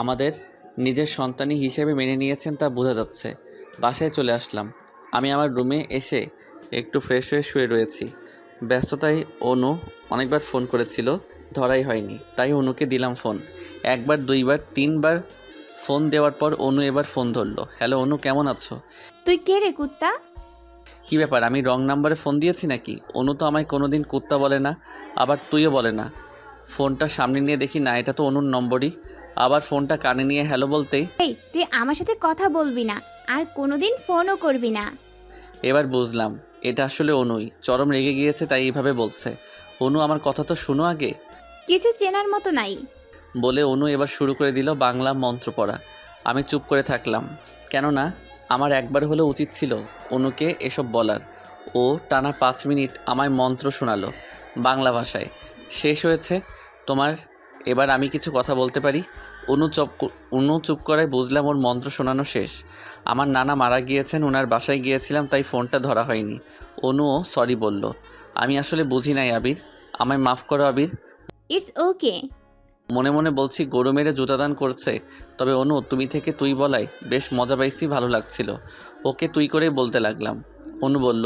আমাদের নিজের সন্তানই হিসেবে মেনে নিয়েছেন তা বোঝা যাচ্ছে। বাসায় চলে আসলাম। আমি আমার রুমে এসে একটু ফ্রেশ হয়ে শুয়ে রয়েছি। ব্যস্ততায় অনু অনেকবার ফোন করেছিল, ধরাই হয়নি, তাই অনুকে দিলাম ফোন। একবার, দুইবার, তিনবার ফোন দেওয়ার পর অনু এবার ফোন ধরলো। হ্যালো অনু, কেমন আছো? তুই কে রে কুত্তা? কী ব্যাপার, আমি রং নাম্বারে ফোন দিয়েছি নাকি? অনু তো আমায় কোনো দিন কুত্তা বলে না, আবার তুইও বলে না। ফোনটা সামনে নিয়ে দেখি না, এটা তো অনুর নম্বরই। আবার ফোনটা কানে নিয়ে হ্যালো বলতেই, এই তুই আমার সাথে কথা বলবি না আর কোনোদিন ফোনও করবি না। এবার বুঝলাম এটা আসলে অনুই চরম রেগে গিয়েছে, তাই এইভাবে বলছে। অনু আমার কথা তো শুনো আগে। কিছু চেনার মতো নাই বলে অনু এবার শুরু করে দিল বাংলা মন্ত্র পড়া। আমি চুপ করে থাকলাম, কেননা আমার একবার হলেও উচিত ছিল অনুকে এসব বলার। ও টানা 5 মিনিট আমায় মন্ত্র শোনালো বাংলা ভাষায়। শেষ হয়েছে তোমার, এবার আমি কিছু কথা বলতে পারি। অনু চুপ করায় বুঝলাম ওর মন্ত্র শোনানো শেষ। আমার নানা মারা গিয়েছেন, ওনার বাসায় গিয়েছিলাম, তাই ফোনটা ধরা হয়নি। অনুও সরি বলল। আমি আসলে বুঝি নাই আবির, আমায় মাফ করো আবির। It's okay. মনে মনে বলছি গরু মেরে জুতাদান করছে। তবে অনু তুমি থেকে তুই বলাই বেশ মজা পাইছি, ভালো লাগছিল। ওকে তুই করেই বলতে লাগলাম। অনু বলল,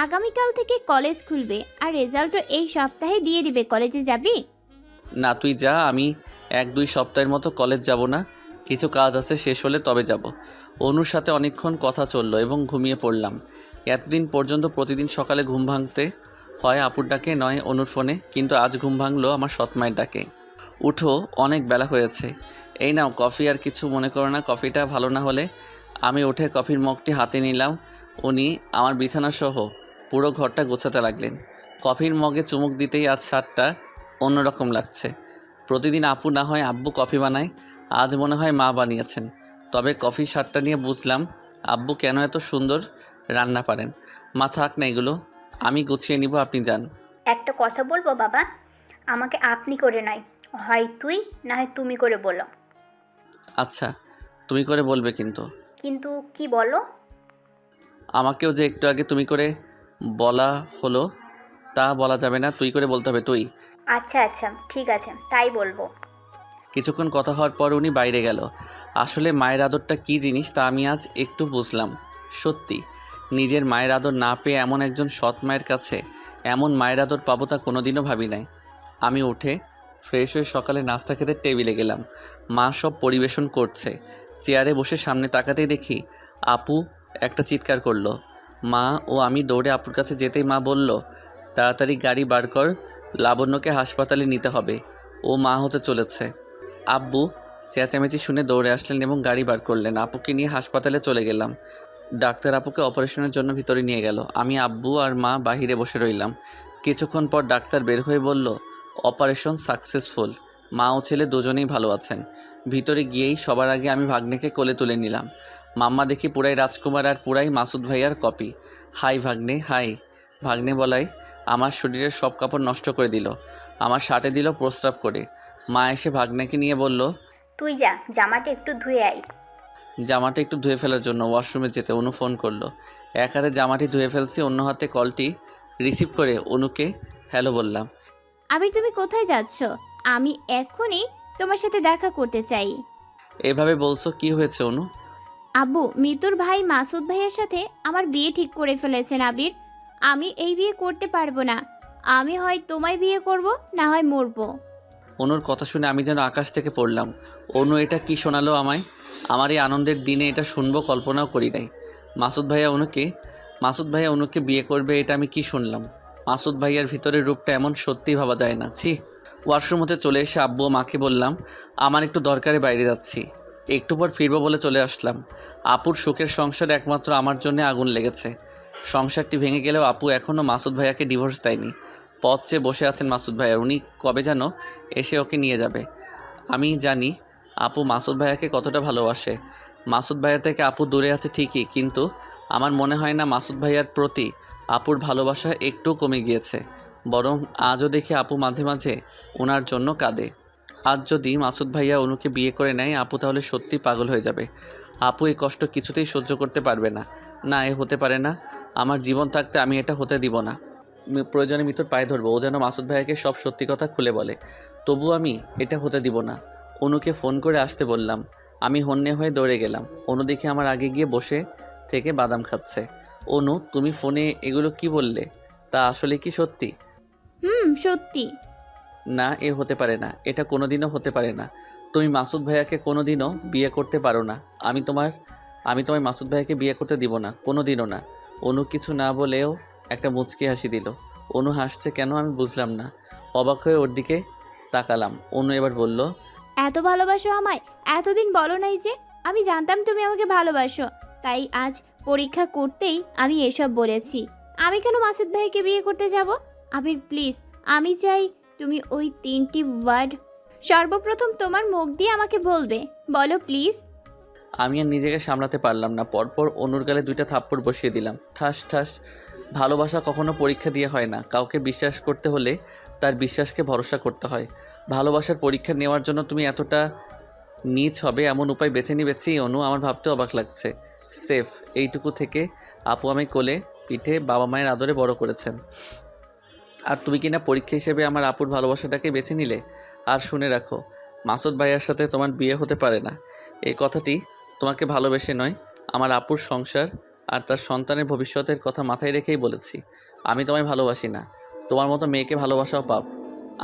আগামীকাল থেকে কলেজ খুলবে আর রেজাল্টও এই সপ্তাহে দিয়ে দিবে। কলেজে যাবি? না তুই যা, আমি 1-2 সপ্তাহের মতো কলেজ যাব না, কিছু কাজ আছে, শেষ হলে তবে যাব। অনুর সাথে অনেকক্ষণ কথা চললো এবং ঘুমিয়ে পড়লাম। এতদিন পর্যন্ত প্রতিদিন সকালে ঘুম ভাঙতে হয় আপুর ডাকে, নয় অনুর ফোনে, কিন্তু আজ ঘুম ভাঙলো আমার সৎমায়ের ডাকে। উঠো, অনেক বেলা হয়েছে, এই নাও কফি। আর কিছু মনে করো না, কফিটা ভালো না হলে। আমি উঠে কফির মগটি হাতে নিলাম। উনি আমার বিছানাসহ পুরো ঘরটা গোছাতে লাগলেন। কফির মগে চুমুক দিতেই আজ স্বাদটা অন্যরকম লাগছে। প্রতিদিন আপু না হয় আব্বু কফি বানায়, আজ মনে হয় মা বানিয়েছেন। তবে কফির স্বাদটা নিয়ে বুঝলাম আব্বু কেন এত সুন্দর রান্না পারেন। মা থাক না এগুলো, আমি গুছিয়ে নিব, আপনি যান। একটা কথা বলবো বাবা, আমাকে আপনি করে নয়, হয় তুই না হয় তুমি করে বলো। আচ্ছা, তুমি করে বলবে কিন্তু। কিন্তু কি বলো? আমাকেও যে একটু আগে তুমি করে বলা হলো তা বলা যাবে না, তুই করে বলতে হবে, তুই। আচ্ছা আচ্ছা ঠিক আছে, তাই বলবো। কিছুক্ষণ কথা হওয়ার পর উনি বাইরে গেল। আসলে মায়ের আদরটা কী জিনিস তা আমি আজ একটু বুঝলাম। সত্যি নিজের মায়ের আদর না পেয়ে এমন একজন সৎ মায়ের কাছে এমন মায়ের আদর পাবো তা কোনোদিনও ভাবি নাই। আমি উঠে ফ্রেশ হয়ে সকালে নাস্তা খেতে টেবিলে গেলাম। মা সব পরিবেশন করছে। চেয়ারে বসে সামনে তাকাতেই দেখি আপু একটা চিৎকার করলো। মা ও আমি দৌড়ে আপুর কাছে যেতেই মা বলল, তাড়াতাড়ি গাড়ি বার কর, লাবণ্যকে হাসপাতালে নিতে হবে, ও মা হতে চলেছে। আব্বু চেঁচামেচি শুনে দৌড়ে আসলেন এবং গাড়ি বার করলেন। আপুকে নিয়ে হাসপাতালে চলে গেলাম। ডাক্তার আপুকে অপারেশনের জন্য ভিতরে নিয়ে গেল। আমি, আব্বু আর মা বাহিরে বসে রইলাম। কিছুক্ষণ পর ডাক্তার বের হয়ে বলল, অপারেশন সাকসেসফুল, মা ও ছেলে দুজনেই ভালো আছেন। ভিতরে গিয়েই সবার আগে আমি ভাগ্নেকে কোলে তুলে নিলাম। মাম্মা দেখি পুরাই রাজকুমার আর পুরাই মাসুদ ভাইয়ার কপি। হাই ভাগ্নে, হাই। ভাগ্নে বলাই আমার শরীরের সব কাপড় নষ্ট করে দিল, আমার শার্টে দিল প্রস্রাব করে। মা এসে ভাগ্নেকে নিয়ে বলল, তুই যা, জামাটা একটু ধুয়ে আয়। জামাটা একটু ধুয়ে ফেলার জন্য ওয়াশরুমে যেতে অনু ফোন করলো। এক হাতে জামাটি ধুয়ে ফেলছি, অন্য হাতে কলটি রিসিভ করে অনুকে হ্যালো বললাম। আবির তুমি কোথায় যাচ্ছ? আমি এখনই তোমার সাথে দেখা করতে চাই। এভাবে বলছো, কি হয়েছে অনু? আব্বু মিতুর ভাই মাসুদ ভাইয়ের সাথে আমার বিয়ে ঠিক করে ফেলেছেন আবির। আমি এই বিয়ে করতে পারবো না। আমি হয় তোমায় বিয়ে করব, না হয় মরবো। অনুর কথা শুনে আমি যেন আকাশ থেকে পড়লাম। অনু এটা কি শোনালো আমায়? আমার এই আনন্দের দিনে এটা শুনবো কল্পনাও করি নাই। মাসুদ ভাইয়া অনুকে বিয়ে করবে, এটা আমি কি শুনলাম? মাসুদ ভাইয়ার ভিতরের রূপটা এমন সত্যি ভাবা যায় না। ছি। ওয়াশরুম হতে চলে এসে আব্বু ও মাকে বললাম, আমার একটু দরকারে বাইরে যাচ্ছি, একটু পর ফিরবো বলে চলে আসলাম। আপুর সুখের সংসারে একমাত্র আমার জন্য আগুন লেগেছে। সংসারটি ভেঙে গেলেও আপু এখনও মাসুদ ভাইয়াকে ডিভোর্স দেয়নি। পথ চেয়ে বসে আছেন মাসুদ ভাইয়া, উনি কবে যেন এসে ওকে নিয়ে যাবে। আমি জানি আপু মাসুদ ভাইয়াকে কতটা ভালোবাসে। মাসুদ ভাইয়ার থেকে আপু দূরে আছে ঠিকই, কিন্তু আমার মনে হয় না মাসুদ ভাইয়ার প্রতি আপুর ভালোবাসা একটু কমে গিয়েছে। বরং আজও দেখি আপু মাঝে মাঝে ওনার জন্য কাঁদে। আজ যদি মাসুদ ভাইয়া অনুকে বিয়ে করে নেয়, আপু তাহলে সত্যি পাগল হয়ে যাবে। আপু এই কষ্ট কিছুতেই সহ্য করতে পারবে না। না, এ হতে পারে না। আমার জীবন থাকতে আমি এটা হতে দিব না। প্রয়োজনে মিতুর পায়ে ধরবো, ও যেন মাসুদ ভাইয়াকে সব সত্যি কথা খুলে বলে। তবু আমি এটা হতে দিব না। অনুকে ফোন করে আসতে বললাম। আমি হন্যে হয়ে দৌড়ে গেলাম। অনু দেখে আমার আগে গিয়ে বসে থেকে বাদাম খাচ্ছে। অনু, তুমি ফোনে এগুলো কি বললে? তা আসলে কি সত্যি? সত্যি। না, এ হতে পারে না, এটা কোনোদিনও হতে পারে না। তুমি মাসুদ ভাইয়াকে কোনোদিনও বিয়ে করতে পারো না। আমি তোমায় মাসুদ ভাইয়াকে বিয়ে করতে দিব না, কোনোদিনও না। অনু কিছু না বলেও একটা মুচকি হাসি দিল। অনু হাসছে কেন আমি বুঝলাম না। অবাক হয়ে ওর দিকে তাকালাম। অনু এবার বলল, এত ভালোবাসো আমায়, এতদিন বলো নাই যে। আমি জানতাম তুমি আমাকে ভালোবাসো, তাই আজ পরীক্ষা করতেই আমি এসব বলেছি। আমি কেন মাসুদ ভাইকে বিয়ে করতে যাব? আবির প্লিজ, আমি চাই তুমি ওই 3টি ওয়ার্ড সর্বপ্রথম তোমার মুখ দিয়ে আমাকে বলবে। বলো প্লিজ। আমি আর নিজেকে সামলাতে পারলাম না। পরপর অনুর গালে 2টা থাপ্পড় বসিয়ে দিলাম। ঠাস ঠাস। ভালোবাসা কখনো পরীক্ষা দিয়ে হয় না। কাউকে বিশ্বাস করতে হলে তার বিশ্বাসকে ভরসা করতে হয়। ভালোবাসার পরীক্ষা নেওয়ার জন্য তুমি এতটা নীচ হবে এমন উপায় বেছে নিবেছি অনু, আমার ভাবতে অবাক লাগছে। সেফ এইটুকু থেকে আপু আমি কোলে পিঠে বাবা মায়ের আদরে বড় করেছেন, আর তুমি কিনা পরীক্ষা হিসেবে আমার আপুর ভালোবাসাটাকে বেছে নিলে। আর শুনে রাখো, মাসুদ ভাইয়ার সাথে তোমার বিয়ে হতে পারে না। এই কথাটি তোমাকে ভালোবেসে নয়, আমার আপুর সংসার আর তার সন্তানের ভবিষ্যতের কথা মাথায় রেখেই বলেছি। আমি তোমায় ভালোবাসি না, তোমার মতো মেয়েকে ভালোবাসাও পাপ।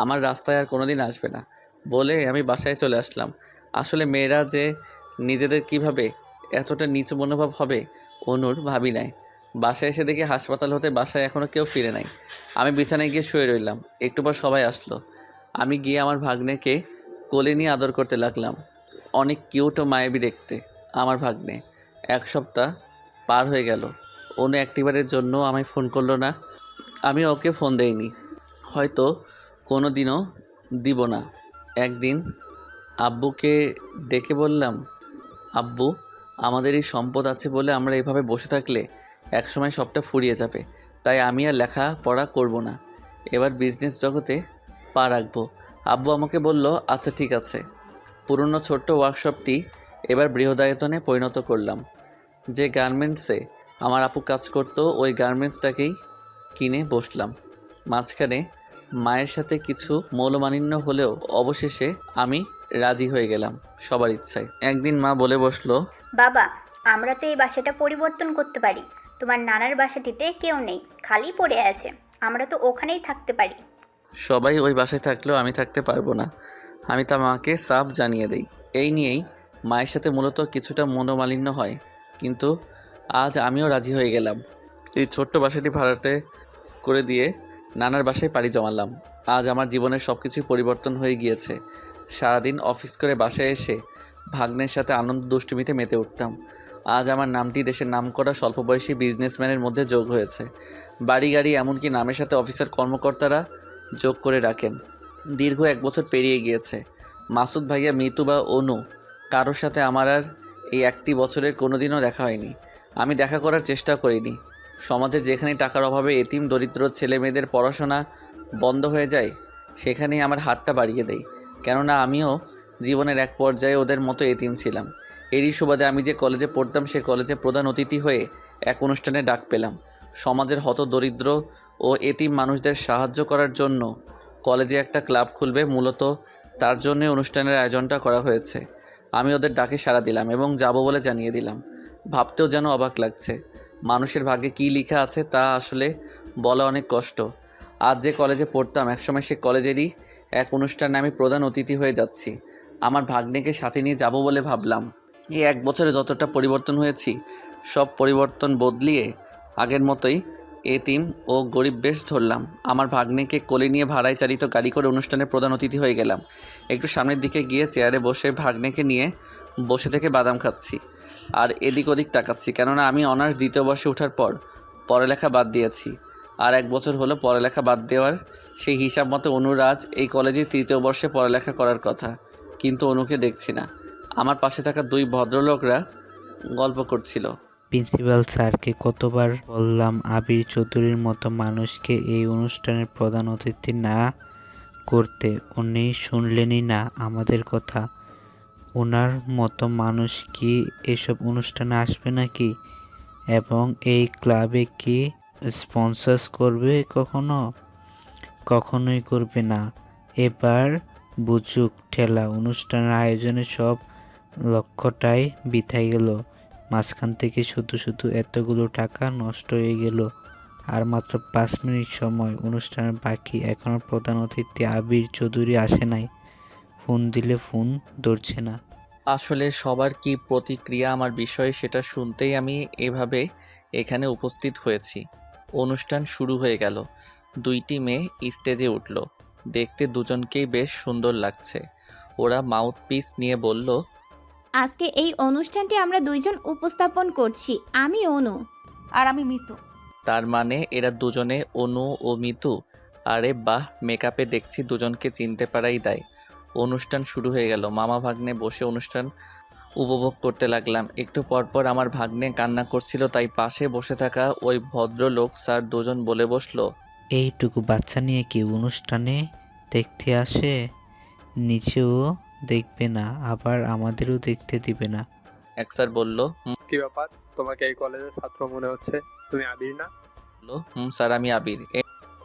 আমার রাস্তায় আর কোনোদিন আসবে না বলে আমি বাসায় চলে আসলাম। আসলে মেয়েরা যে নিজেদের কিভাবে এতটা নিচু মনোভাব হবে অনুর ভাবি নাই। বাসায় এসে দেখি হাসপাতাল হতে বাসায় এখনও কেউ ফিরে নাই। আমি বিছানায় গিয়ে শুয়ে রইলাম। একটু পর সবাই আসলো। আমি গিয়ে আমার ভাগ্নেকে কোলে নিয়ে আদর করতে লাগলাম। অনেক কিউট ও মায়াবী দেখতে আমার ভাগ্নে। 1 সপ্তাহ পার হয়ে গেল, অনু একটিবারের জন্য আমায় ফোন করলো না। আমি ওকে ফোন দেইনি, হয়তো কোনো দিনও দিব না। একদিন আব্বুকে ডেকে বললাম, আব্বু, আমাদের এই সম্পদ আছে বলে আমরা এভাবে বসে থাকলে একসময় সবটা ফুরিয়ে যাবে। তাই আমি আর লেখাপড়া করব না, এবার বিজনেস জগতে পা রাখবো। আব্বু আমাকে বলল, আচ্ছা ঠিক আছে। পুরনো ছোট্ট ওয়ার্কশপটি এবার বৃহদায়তনে পরিণত করলাম। যে গার্মেন্টসে আমার আপু কাজ করতো ওই গার্মেন্টসটাকেই কিনে বসলাম। মাঝখানে মায়ের সাথে কিছু মৌলমালিন্য হলেও অবশেষে আমি রাজি হয়ে গেলাম সবার ইচ্ছায়। একদিন মা বলে বসলো, বাবা, আমরা তো এই বাসাটা পরিবর্তন করতে পারি। তোমার নানার বাসাটিতে কেউ নেই, খালি পড়ে আছে, আমরা তো ওখানেই থাকতে পারি। সবাই ওই বাসায় থাকলেও আমি থাকতে পারবো না, আমি তা মাকে সাফ জানিয়ে দেই। এই নিয়েই মায়ের সাথে মূলত কিছুটা মনোমালিন্য হয়, কিন্তু আজ আমিও রাজি হয়ে গেলাম। এই ছোট্ট বাসাটি ভাড়াটে করে দিয়ে নানার বাসায় পাড়ি জমালাম। আজ আমার জীবনের সব কিছুই পরিবর্তন হয়ে গিয়েছে। সারাদিন অফিস করে বাসায় এসে ভাগ্নের সাথে আনন্দ দুষ্টুমিতে মেতে উঠতাম। আজ আমার নামটি দেশের নামকরা স্বল্পবয়সী বিজনেসম্যানের মধ্যে যোগ হয়েছে। বাড়ি গাড়ি এমনকি নামের সাথে অফিসের কর্মকর্তারা যোগ করে রাখেন। দীর্ঘ 1 বছর পেরিয়ে গিয়েছে। মাসুদ ভাইয়া, মিতু বা অনু কারোর সাথে আমার আর এই 1টি বছরের কোনো দিনও দেখা হয়নি। আমি দেখা করার চেষ্টা করিনি। সমাজে যেখানে টাকার অভাবে এতিম দরিদ্র ছেলে মেয়েদের পড়াশোনা বন্ধ হয়ে যায় সেখানেই আমার হাতটা বাড়িয়ে দেই, কেননা আমিও জীবনের এক পর্যায়ে ওদের মতো এতিম ছিলাম। এরই সুবাদে আমি যে কলেজে পড়তাম সে কলেজে প্রধান অতিথি হয়ে এক অনুষ্ঠানে ডাক পেলাম। সমাজের হত দরিদ্র ও এতিম মানুষদের সাহায্য করার জন্য কলেজে একটা ক্লাব খুলবে, মূলত তার জন্য অনুষ্ঠানের আয়োজনটা করা হয়েছে। আমি ওদের ডাকে সাড়া দিলাম এবং যাব বলে জানিয়ে দিলাম। ভাবতেও যেন অবাক লাগছে, মানুষের ভাগ্যে কী লেখা আছে তা আসলে বলা অনেক কষ্ট। আজ যে কলেজে পড়তাম একসময় সে কলেজেরই এক অনুষ্ঠানে আমি প্রধান অতিথি হয়ে যাচ্ছি। আমার ভাগ্নেকে সাথে নিয়ে যাব বলে ভাবলাম। এই 1 বছরে যতটা পরিবর্তন হয়েছি সব পরিবর্তন বদলিয়ে আগের মতোই এতিম ও গরিব বেশ ধরলাম। আমার ভাগ্নেকে কোলে নিয়ে ভাড়ায় চালিত গাড়ি করে অনুষ্ঠানের প্রধান অতিথি হয়ে গেলাম। একটু সামনের দিকে গিয়ে চেয়ারে বসে ভাগ্নেকে নিয়ে বসে থেকে বাদাম খাচ্ছি আর এদিক ওদিক তাকাচ্ছি, কেননা আমি অনার্স 2য় বর্ষে ওঠার পর পড়ালেখা বাদ দিয়েছি। আর 1 বছর হলো পড়ালেখা বাদ দেওয়ার। সেই হিসাব মতো অনুরাজ এই কলেজে 3য় বর্ষে পড়ালেখা করার কথা, কিন্তু অনুকে দেখছি না। আমার পাশে থাকা 2 ভদ্রলোকরা গল্প করছিল। প্রিন্সিপাল স্যারকে কতবার বললাম আবির চৌধুরীর মতো মানুষকে এই অনুষ্ঠানের প্রধান অতিথি না করতে, উনি শুনলেনই না আমাদের কথা। ওনার মতো মানুষ কি এসব অনুষ্ঠানে আসবে নাকি? এবং এই ক্লাবে কি স্পন্সর করবে কখনো? কখনোই করবে না। এবার বুঝুক ঠেলা, অনুষ্ঠানের আয়োজনে সব লক্ষ্যটাই বৃথাই গেল। মাঝখান থেকে শুধু শুধু এতগুলো টাকা নষ্ট হয়ে গেল। আর মাত্র 5 মিনিট সময়, অনুষ্ঠানের বাকি। এখনো প্রধান অতিথি আবির চৌধুরী আসে নাই। ফোন দিলে ফোন ধরছে না। আসলে সবার কি প্রতিক্রিয়া আমার বিষয়ে সেটা শুনতেই আমি এভাবে এখানে উপস্থিত হয়েছি। অনুষ্ঠান শুরু হয়ে গেল। 2টি মেয়ে স্টেজে উঠল। দেখতে দুজনকেই বেশ সুন্দর লাগছে। ওরা মাউথপিস নিয়ে বলল, আজকে এই অনুষ্ঠানটি আমরা 2 জন উপস্থাপন করছি। আমি অনু। আর আমি মিতু। তার মানে এরা দুজনে অনু ও মিতু? আরে বাহ, মেকআপে দেখছি দুজনকে চিনতে পারাই দায়। অনুষ্ঠান শুরু হয়ে গেল। মামা ভাগ্নে বসে অনুষ্ঠান উপভোগ করতে লাগলাম। একটু পরপর আমার ভাগ্নে কান্না করছিল, তাই পাশে বসে থাকা ওই ভদ্রলোক স্যার 2 জন বলে বসলো, এইটুকু বাচ্চা নিয়ে কি অনুষ্ঠানে দেখতে আসে? নিচেও দেখবে না, আবার আমাদেরও দেখতে দিবে না। এক স্যার বলল, কি ব্যাপার, তোমাকে এই কলেজের ছাত্র মনে হচ্ছে? তুমি আবির না? স্যার আমি আবির।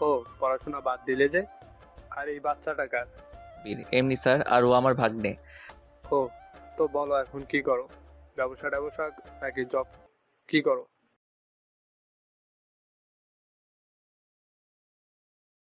ও, পড়াশোনা বাদ দিলে যে? আর এই বাচ্চাটা কার? এমনি স্যার, আর ও আমার ভাগ্নে। ও, তো বলো এখন কি করো? ব্যবসা নাকি জব? কি করো?